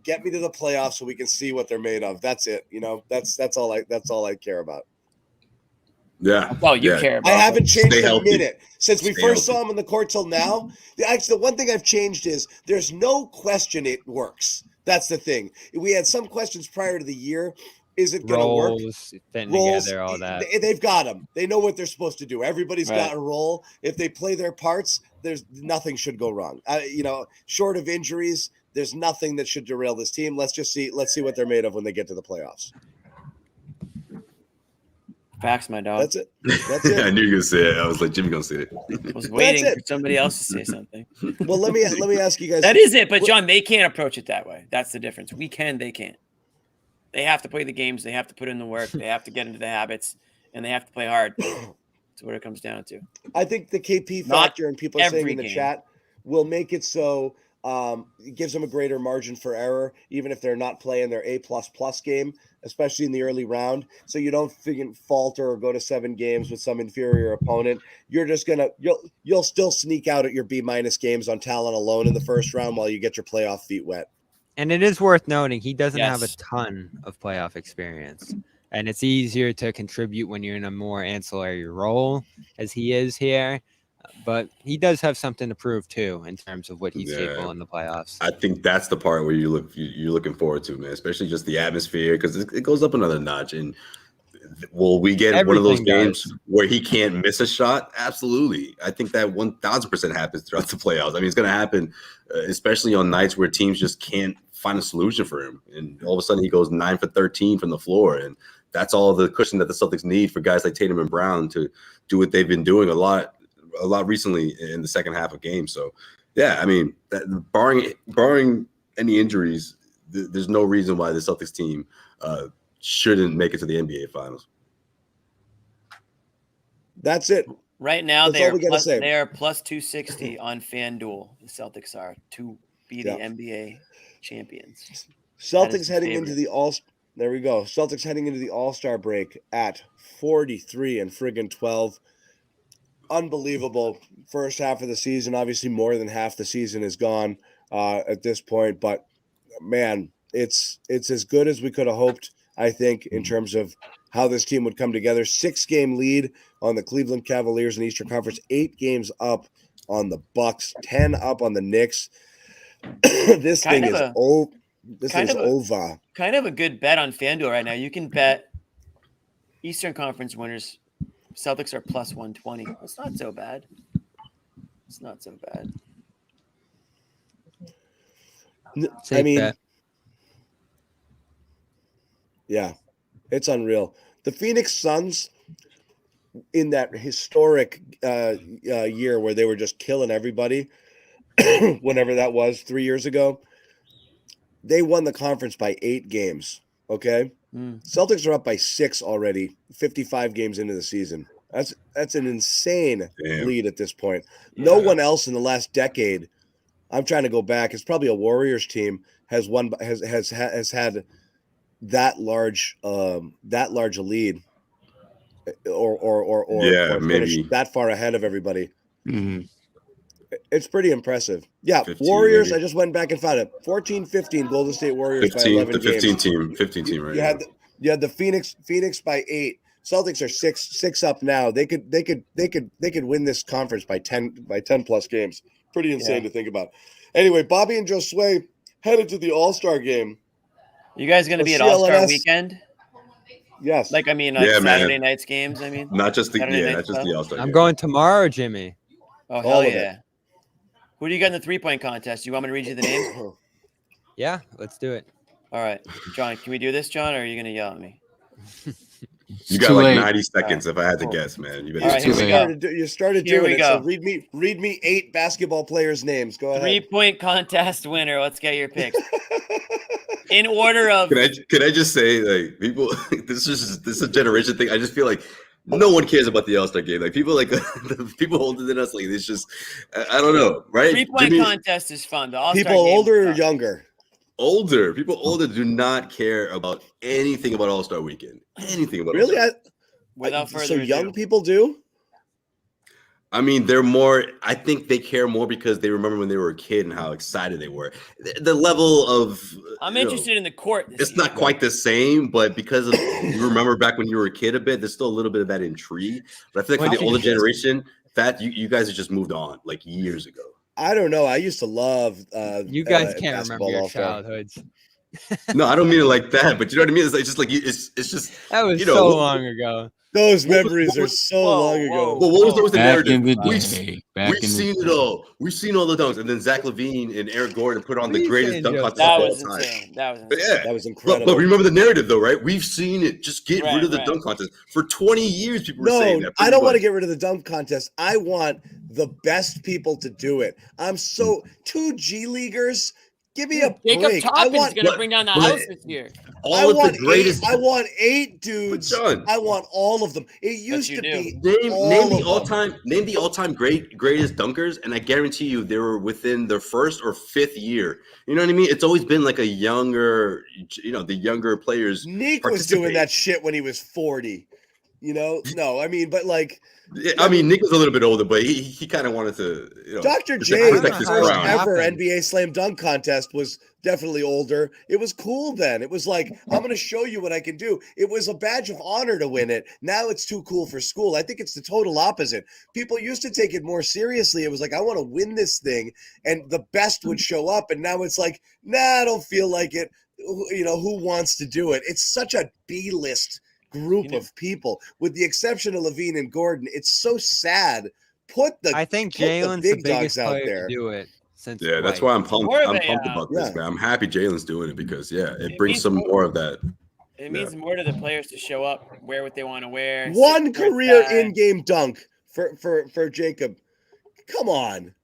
Get me to the playoffs so we can see what they're made of. That's it. That's all I care about. Yeah. Well, you care about. I haven't changed a healthy. minute since we first saw him on the court till now. Actually, the one thing I've changed is there's no question it works. That's the thing. We had some questions prior to the year. Is it going to work? Fitting together, all that. They've got them. They know what they're supposed to do. Everybody's got a role. If they play their parts, there's nothing should go wrong. Short of injuries, there's nothing that should derail this team. Let's see what they're made of when they get to the playoffs. Facts, my dog. That's it. That's it. I knew you were going to say it. I was like, Jimmy going to say it. I was waiting for somebody else to say something. Well, let me ask you guys. That is it. But John, they can't approach it that way. That's the difference. We can, they can't. They have to play the games. They have to put in the work. They have to get into the habits, and they have to play hard. That's what it comes down to. I think the KP factor, and people are saying in the chat, will make it so it gives them a greater margin for error, even if they're not playing their A++ game, especially in the early round. So you don't falter or go to 7 games with some inferior opponent. You're just you'll still sneak out at your B- games on talent alone in the first round while you get your playoff feet wet. And it is worth noting he doesn't have a ton of playoff experience. And it's easier to contribute when you're in a more ancillary role, as he is here. But he does have something to prove too in terms of what he's capable in the playoffs. I think that's the part where you're looking forward to, man. Especially just the atmosphere, because it goes up another notch. And will we get one of those games where he can't miss a shot? Absolutely. I think that 1,000% happens throughout the playoffs. I mean, it's going to happen, especially on nights where teams just can't find a solution for him. And all of a sudden he goes 9 for 13 from the floor. And that's all the cushion that the Celtics need for guys like Tatum and Brown to do what they've been doing a lot recently in the second half of games. So, yeah, I mean, barring any injuries, there's no reason why the Celtics team shouldn't make it to the NBA Finals. That's it. Right now, they are plus 260 on FanDuel. The Celtics are to be the NBA champions. Celtics heading into the There we go. Celtics heading into the All-Star break at 43 and friggin' 12. Unbelievable first half of the season. Obviously, more than half the season is gone at this point. But, man, it's as good as we could have hoped, I think, in terms of how this team would come together. 6-game lead on the Cleveland Cavaliers in Eastern Conference, 8 games up on the Bucks, 10 up on the Knicks. This thing is over. This is over. Kind of a good bet on FanDuel right now. You can bet Eastern Conference winners. Celtics are plus 120. It's not so bad. It's not so bad. I mean, yeah, it's unreal. The Phoenix Suns, in that historic year where they were just killing everybody, whenever that was 3 years ago, they won the conference by 8 games. Okay. Celtics are up by 6 already, 55 games into the season. That's an insane lead at this point. Yeah. No one else in the last decade, I'm trying to go back, it's probably a Warriors team has had that large a lead or maybe that far ahead of everybody. Mm-hmm. It's pretty impressive. Yeah, 15, Warriors, maybe. I just went back and found it. 14-15 Golden State Warriors 15, by 11 the 15 games. team, 15 team, right? You had the Phoenix by 8. Celtics are six up now. They could win this conference by 10 plus games. Pretty insane to think about. Anyway, Bobby and Josue headed to the All-Star game. You guys going to be at All-Star weekend? Yes. Like, I mean, Saturday nights games, I mean? Not just the All-Star game. I'm going tomorrow, Jimmy. Oh, hell yeah. Who do you got in the three-point contest? You want me to read you the names? Yeah, let's do it. All right. John, can we do this, John, or are you going to yell at me? You got like 90 seconds if I had to guess, man. You started doing it. So read me 8 basketball players' names. Go ahead. 3-point contest winner. Let's get your picks. In order of. Can I just say, like, people, this is a generation thing. I just feel like no one cares about the All-Star game. Like, people the people older than us, like, it's just, I don't know, right? 3-point contest is fun. The All-Star people older or younger? Older. People older do not care about anything about All-Star Weekend. Anything about really? Without further so ado. Young people do? I mean, they're more. I think they care more because they remember when they were a kid and how excited they were. The level of I'm interested in the court. It's not quite the same, but because of you remember back when you were a kid a bit, there's still a little bit of that intrigue. But I feel like for the older generation, you guys have just moved on like years ago. I don't know. I used to love. You guys can't remember your childhoods. No, I don't mean it like that, but you know what I mean. It's like just like it's just that was so long ago. Those memories are so long ago. Well, what was the narrative? In the day, We've seen it all. We've seen all the dunks, and then Zach LaVine and Eric Gordon put on the greatest dunk contest of all time. Insane. That was incredible. But remember the narrative, though, right? We've seen it. Just get rid of the dunk contest. For 20 years, people were saying that. I don't want to get rid of the dunk contest. I want the best people to do it. I'm so 2 G Leaguers. Give me a Jacob break. Toppin's is going to bring down the house this year. I want 8 dudes. I want all of them. It used to be name the all-time greatest dunkers, and I guarantee you they were within their 1st or 5th year. You know what I mean? It's always been like a younger, the younger players. Nick was doing that shit when he was 40. No, I mean, but like. I mean, Nick was a little bit older, but he kind of wanted to. Dr. J, the first ever NBA Slam Dunk contest, was definitely older. It was cool then. It was like, I'm going to show you what I can do. It was a badge of honor to win it. Now it's too cool for school. I think it's the total opposite. People used to take it more seriously. It was like, I want to win this thing, and the best would show up. And now it's like, nah, I don't feel like it. Who wants to do it? It's such a B-list group of people, with the exception of LaVine and Gordon. It's so sad. I think Jalen's the biggest out there to do it. That's why I'm pumped. I'm pumped about this, man. I'm happy Jalen's doing it because it brings some more of that. It means more to the players to show up, wear what they want to wear. One career in-game dunk for Jacob. Come on.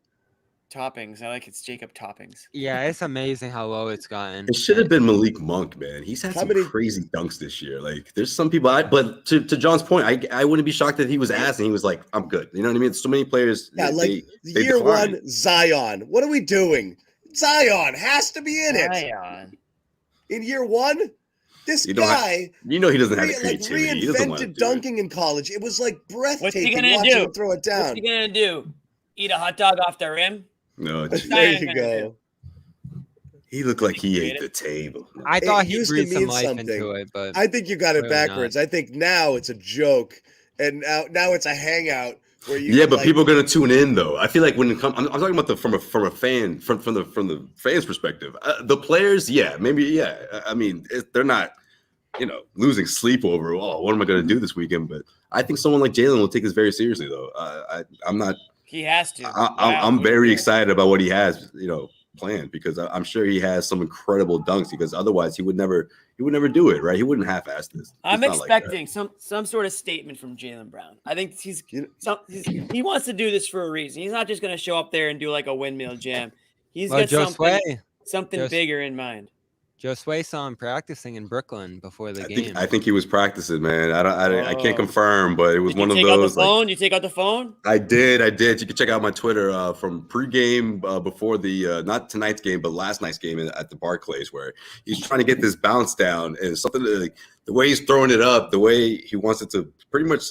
Toppings. I like it's Jacob Toppings. Yeah, it's amazing how low it's gotten. It should have been Malik Monk, man. He's had some crazy dunks this year. Like, there's some people, but to John's point, I wouldn't be shocked if he was asked and he was like, I'm good. You know what I mean? So many players. Yeah, year decline. 1, Zion. What are we doing? Zion has to be in it. In year 1? This guy. He doesn't have the creativity. Reinvented dunking in college. It was like breathtaking. What's he going to do? Throw it down. What's he going to do? Eat a hot dog off the rim? No, there you go. He looked like he ate the table. I thought he breathed some life into it, but I think you got it backwards. Not. I think now it's a joke, and now it's a hangout Yeah, but people are gonna tune in though. I feel like when it comes, I'm talking about from a fan from the fans' perspective. The players, yeah, maybe, yeah. I mean, they're not, losing sleep over. Oh, what am I gonna do this weekend? But I think someone like Jalen will take this very seriously, though. I'm not. He has to. I'm very excited about what he has, planned, because I'm sure he has some incredible dunks, because otherwise he would never do it, right? He wouldn't half-ass this. I'm expecting some sort of statement from Jaylen Brown. I think he wants to do this for a reason. He's not just going to show up there and do like a windmill jam. He's got something bigger in mind. Josue saw him practicing in Brooklyn before the game. I think he was practicing, man. I can't confirm, but it was one of those. You take out the phone? I did. You can check out my Twitter from pregame before the not tonight's game, but last night's game at the Barclays, where he's trying to get this bounce down, and something like the way he's throwing it up, the way he wants it to pretty much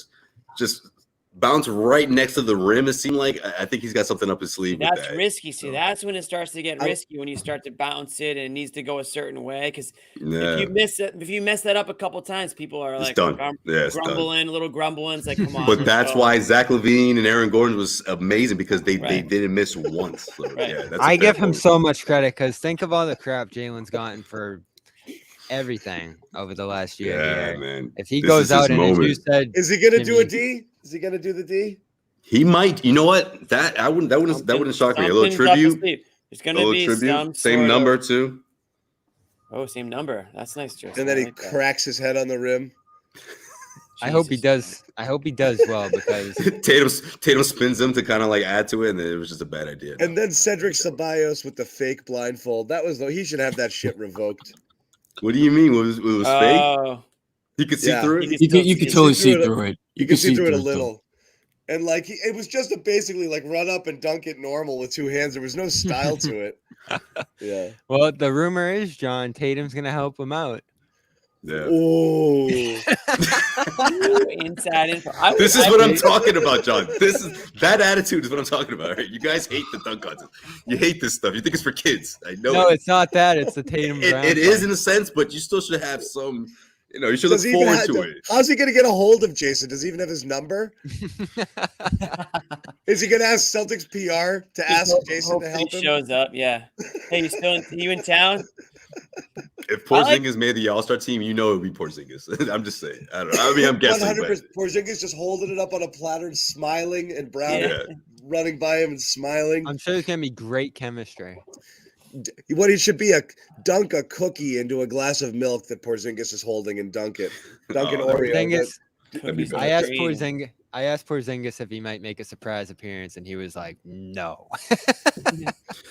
just bounce right next to the rim. It seemed like I think he's got something up his sleeve. That's risky. See, that's when it starts to get risky, when you start to bounce it and it needs to go a certain way. Because if you mess that up a couple times, people are like grumbling, a little grumbling. It's like, come on. But that's why Zach LaVine and Aaron Gordon was amazing, because they didn't miss once. So, I give him so much credit, because think of all the crap Jalen's gotten for everything over the last year. Yeah, man. If he goes out and, as you said, is he gonna do a D? Is he gonna do the D? He might. You know what? That wouldn't shock me. A little tribute. It's gonna be some same number too. Oh, same number. That's nice, Joseph. And then he cracks his head on the rim. I hope he does well, because Tatum spins him to kind of like add to it, and it was just a bad idea. And then Cedric Ceballos with the fake blindfold. He should have that shit revoked. What do you mean? It was fake? He could see through it? You could totally see through it. You can see through it a little. And like it was just basically like run up and dunk it normal with two hands. There was no style to it. Yeah. Well, the rumor is, John, Tatum's gonna help him out. Yeah. Oh. Inside info. This is what I'm talking about, John. That attitude is what I'm talking about. Right? You guys hate the dunk contest. You hate this stuff. You think it's for kids. I know. No, it's not that. It's the Tatum. It is in a sense, but you still should have some. You should look forward to it. How's he going to get a hold of Jason? Does he even have his number? Is he going to ask Celtics PR to ask Jason to help him? Shows up, yeah. Hey, you in town? If Porzingis made the All-Star team, it would be Porzingis. I'm just saying. I don't know. I mean, I'm guessing. 100%. Porzingis just holding it up on a platter, smiling, and Brown running by him and smiling. I'm sure there's going to be great chemistry. What he should be dunk a cookie into a glass of milk that Porzingis is holding and dunk it. Dunk an Oreo. I asked Porzingis if he might make a surprise appearance, and he was like, "No."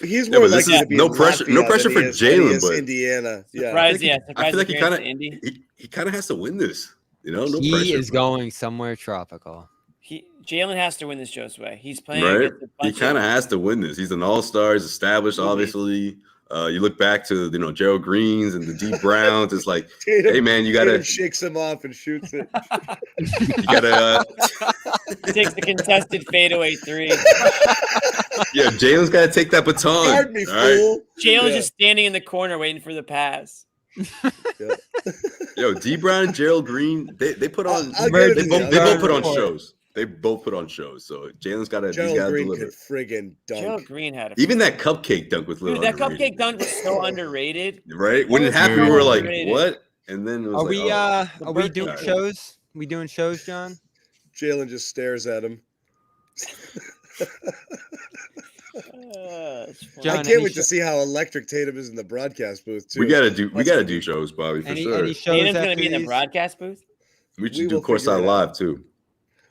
He's more likely to be no pressure for Jalen, but Indiana. Surprise, I feel like he kind of has to win this. No he pressure. Is going somewhere tropical. Jalen has to win this, Josue. He's playing. Right. He kind of has to win this. He's an all-star. He's established, obviously. You look back to Gerald Greens and the Deep Browns. It's like, Tatum, hey man, you gotta shakes him off and shoots it. You gotta he takes the contested fadeaway three. Yeah, Jalen's gotta take that baton. Guard me, fool. Jalen's just standing in the corner waiting for the pass. Yo, D Brown and Gerald Green, they put on they both put on shows. They both put on shows. So Jalen's got to Green deliver. Could friggin' dunk. Gerald Green had even that cupcake dunk was little. That cupcake dunk was so underrated. Right? When it happened, we were like, what? And then it was are we doing shows? We doing shows, John? Jalen just stares at him. John, I can't wait to see how electric Tatum is in the broadcast booth too. We gotta do shows, Bobby, for sure. Tatum's gonna be in the broadcast booth. We should do Courtside Live too.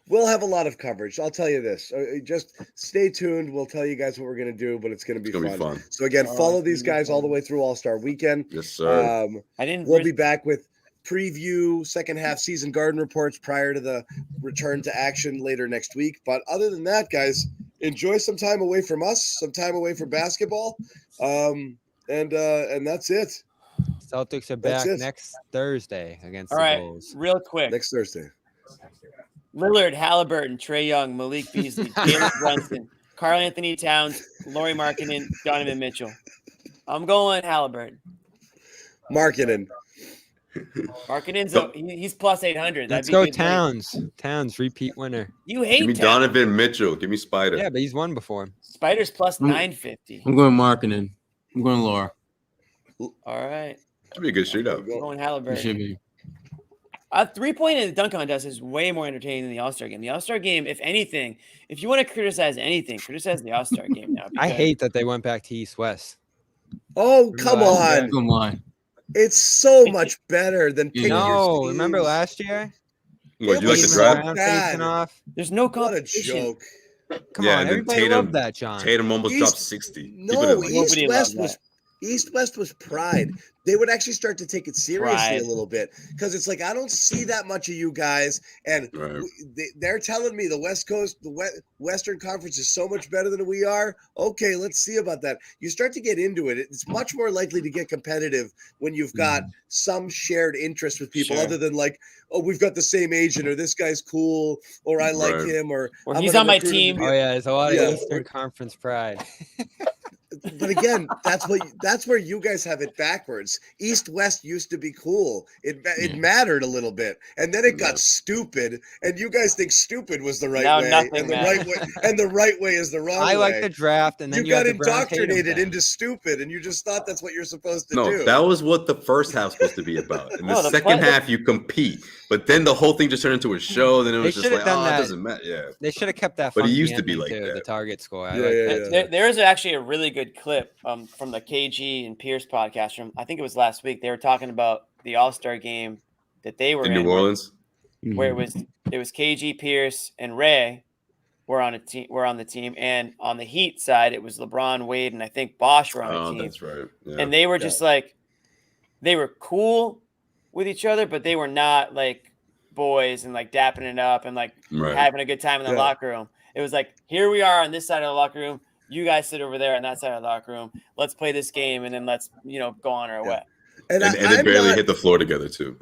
We'll have a lot of coverage. I'll tell you this. Just stay tuned. We'll tell you guys what we're going to do, but it's going to be fun. So, again, follow these guys all the way through All-Star Weekend. Yes, sir. We'll be back with preview, second half season garden reports prior to the return to action later next week. But other than that, guys, enjoy some time away from us, some time away from basketball. And that's it. Celtics are back next Thursday against the Bulls. Real quick. Next Thursday. Lillard, Halliburton, Trae Young, Malik Beasley, Jalen Brunson, Karl Anthony Towns, Lauri Markkanen, Donovan Mitchell. I'm going Halliburton. Markkanen. Markkanen's So- he's plus 800. Let's That'd be go good money. Towns. Towns repeat winner. You hate Give me Towns. Donovan Mitchell. Give me Spider. Yeah, but he's won before. Spider's plus Mm. 950. I'm going Markkanen. I'm going Laura. All right. Should be a good shootout. I'm going It Halliburton. should be. 3-point in the dunk contest is way more entertaining than the All-Star game. The All-Star game, if anything, if you want to criticize anything, criticize the All-Star game now. I because- hate that they went back to East West. Oh, come on. Come on. It's so much better than picking your No, teams. remember last year? What, you like the was draft? so Around bad. facing off. There's no What a competition. joke. Come Yeah, on, and then everybody Tatum- loved that, John. Tatum almost East- dropped 60. Keep it No, in line. East Nobody West loved was pride. They would actually start to take it seriously Pride. a little bit because it's like I don't see that much of you guys, and Right. they're telling me the West Coast, Western Conference is so much better than we are. Okay, let's see about that. You start to get into it; it's much more likely to get competitive when you've got some shared interest with people, Sure. other than like, oh, we've got the same agent, or this guy's cool, or I like Right. him, or Or I'm he's gonna on my recruit him to team. be Oh yeah, there's a lot of Yeah. Eastern Conference pride. But again, that's where you guys have it backwards. East West used to be cool. It mattered a little bit, and then it got stupid. And you guys think stupid was the right Now way, nothing and the matters. right way, and the right way is the wrong I way. like the draft, and then you you got have the Brown Tatum indoctrinated thing. into stupid, and you just thought that's what you're supposed to No, do. that was what the first half was supposed to be about. In the No, the second play- half, you compete, but then the whole thing just turned into a show. Then it They was just should've like, done oh, that. it doesn't matter. Yeah, They should have kept that. But it funky used to be ending, like too, that. the target score. I Yeah, like yeah, that. yeah. There is actually a really good clip from the KG and Pierce podcast from I think it was last week. They were talking about the All-Star game that they were in in, New Orleans. where it was KG, Pierce, and Ray were on the team, and on the Heat side it was LeBron, Wade, and I think Bosch were on the Oh, team. that's right. Yeah. And they were just like, they were cool with each other, but they were not like boys and like dapping it up and like Right. having a good time in the Yeah. locker room. It was like, here we are on this side of the locker room. You guys sit over there on that side of the locker room. Let's play this game and then let's, go on our way. and And they I'm barely not, hit the floor together too.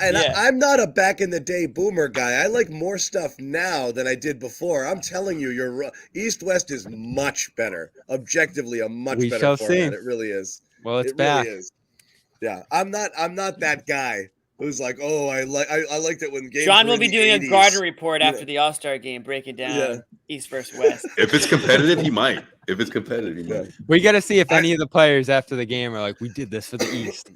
and Yeah. I'm not a back in the day boomer guy. I like more stuff now than I did before. I'm telling you, East West is much better. Objectively, a much We better shall format. see. It really is. Well, it's It back. Really is. Yeah, I'm not that guy who's like, oh, I liked it when games. John were will in be the doing 80s. a Gardner report Yeah. after the All-Star game, breaking down Yeah. East versus West. If it's competitive, he might. If it's competitive, he might. We got to see if any of the players after the game are like, we did this for the East.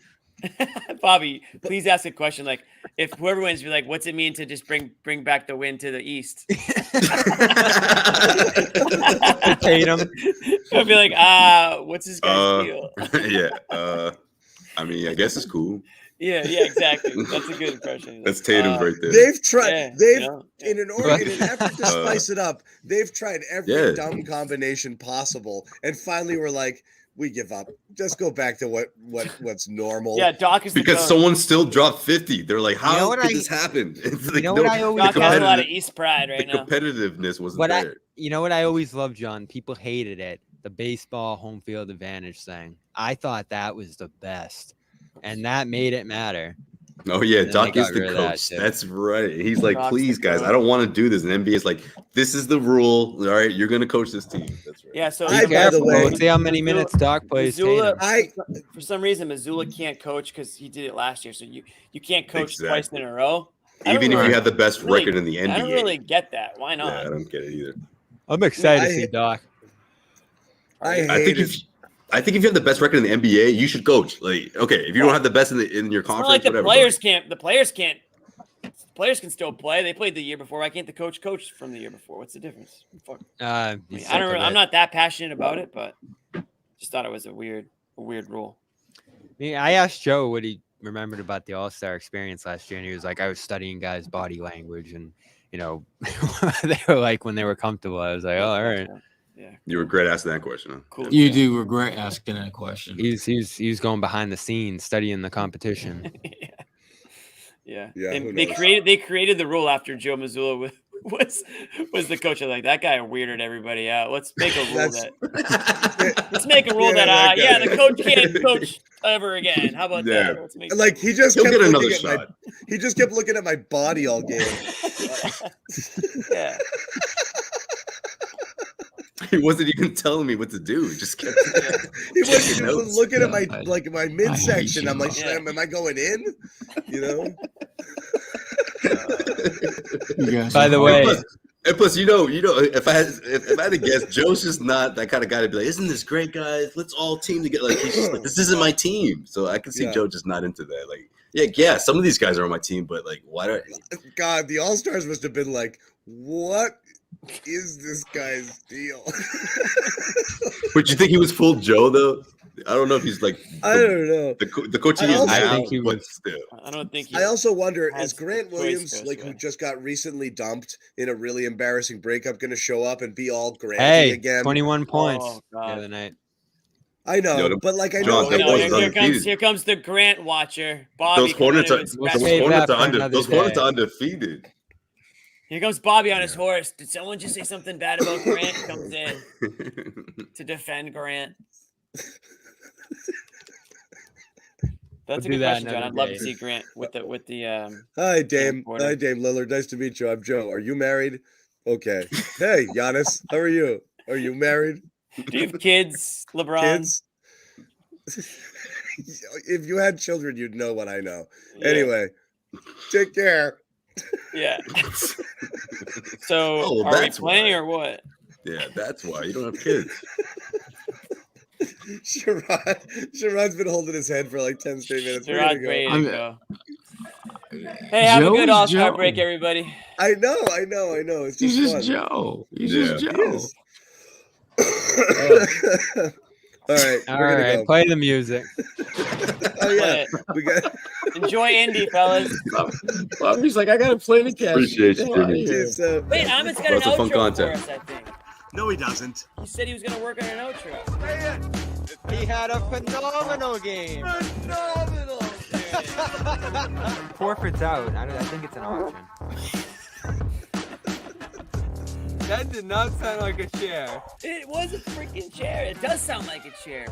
Bobby, please ask a question like, if whoever wins, be like, what's it mean to just bring back the win to the East? Tatum. I'll be like, what's this guy's deal? Yeah. I mean, I guess it's cool. Yeah, exactly. That's a good impression. That's Tatum's right there. They've tried. Yeah, They've you know? in an effort to spice it up. They've tried every Yeah. dumb combination possible, and finally we're like, we give up. Just go back to what's normal. Yeah, Doc is the Because coach. someone still dropped 50. They're like, how what could I- this happen? It's like, what I always Doc has a lot of competitive- East pride right the now. competitiveness wasn't What there. you know what I always loved, John? People hated it. The baseball home field advantage thing. I thought that was the best. And that made it matter. Oh yeah, And then Doc they is got the rid of that coach. shit. That's right. He's like, Doc's please, the guys, coach. I don't want to do this. And NBA is like, this is the rule. All right, you're gonna coach this team. That's right. Yeah, so I, by the way- Let's see how many minutes Doc plays. Missoula, Tatum. for some reason, Missoula can't coach because he did it last year. So you can't coach twice Exactly. in a row. I don't Even if really- you have the best really- record in the NBA. I don't really get that. Why yeah, not? I don't get it either. I'm excited I to see hate- Doc. I think if you have the best record in the NBA, you should coach. Like, okay, if you don't have the best in your It's not conference, like the whatever. players can't. The players can't. Players can still play. They played the year before. Why can't the coach from the year before? What's the difference? Fuck. I He's don't. sick of I'm it. not that passionate about it, but just thought it was a weird rule. I asked Joe what he remembered about the All-Star experience last year, and he was like, I was studying guys' body language, and they were like when they were comfortable. I was like, oh, all right. Yeah. You regret asking that question, huh? Cool. You do regret asking that question. He's going behind the scenes, studying the competition. Yeah. Yeah, who They knows? created the rule after Joe Mazzulla was the coach. Like, that guy weirded everybody out. Let's make a rule let's make a rule Yeah, that that guy. the coach can't coach ever again. How about Yeah. that? Let's make Like he just He'll kept get another looking at shot. he just kept looking at my body all game. yeah. He wasn't even telling me what to do. He just kept. He wasn't even notes. looking at God. my midsection. you. I'm like, Yeah. am I going in? You know. You guys By are the hard. way, And plus, if I had to guess, Joe's just not that kind of guy to be like, "Isn't this great, guys? Let's all team together." Like he's just like, "This isn't my team," so I can see Yeah. Joe just not into that. Like, yeah, some of these guys are on my team, but like, why do? God, the All Stars must have been like, what is this guy's deal? But you think he was full Joe though? I don't know if he's like. I don't know. The coach he I is also- now, I think he but was- still. I don't think. I also wonder, has is Grant the choice Williams, goes like who with. just got recently dumped in a really embarrassing breakup, going to show up and be all Granty hey, again? 21 points Oh, the God. other night. I know, Yo, but like I John, know, that I boy's know. undefeated. Here comes the Grant watcher, Bobby. Those Hornets are We'll save that for another those Hornets day. are undefeated. Here comes Bobby on his horse. Did someone just say something bad about Grant? He comes in to defend Grant. That's We'll a do good that question, John. another I'd love to day. see Grant with the. Hi, Dame. Porter. Hi, Dame Lillard. Nice to meet you. I'm Joe. Are you married? Okay. Hey, Giannis. How are you? Are you married? Do you have kids, LeBron? Kids? If you had children, you'd know what I know. Yeah. Anyway, take care. Yeah. So Oh, are we that's playing why. or what? Yeah, that's why you don't have kids. Sherrod's been holding his head for like 10 straight minutes. We're Sherrod's gonna go. ready to I'm- go. Hey, have a good Joe's All-Star Joe. break, everybody. I know. It's He's just just fun. Joe. He's Yeah. just He Joe. is. All right. All we're gonna right, go. play the music. Oh yeah, Play it. we got. Enjoy Indy, fellas. Bobby's like, I gotta play the catch. Appreciate Get you, the hell outta Jimmy. here. It's, Wait, Ahmed's got an That's a fun outro content. for us, I think. no, he doesn't. He said he was going to work on an outro. He had a phenomenal game. Phenomenal. Forfeit's out. I think it's an auction. That did not sound like a chair. It was a freaking chair. It does sound like a chair.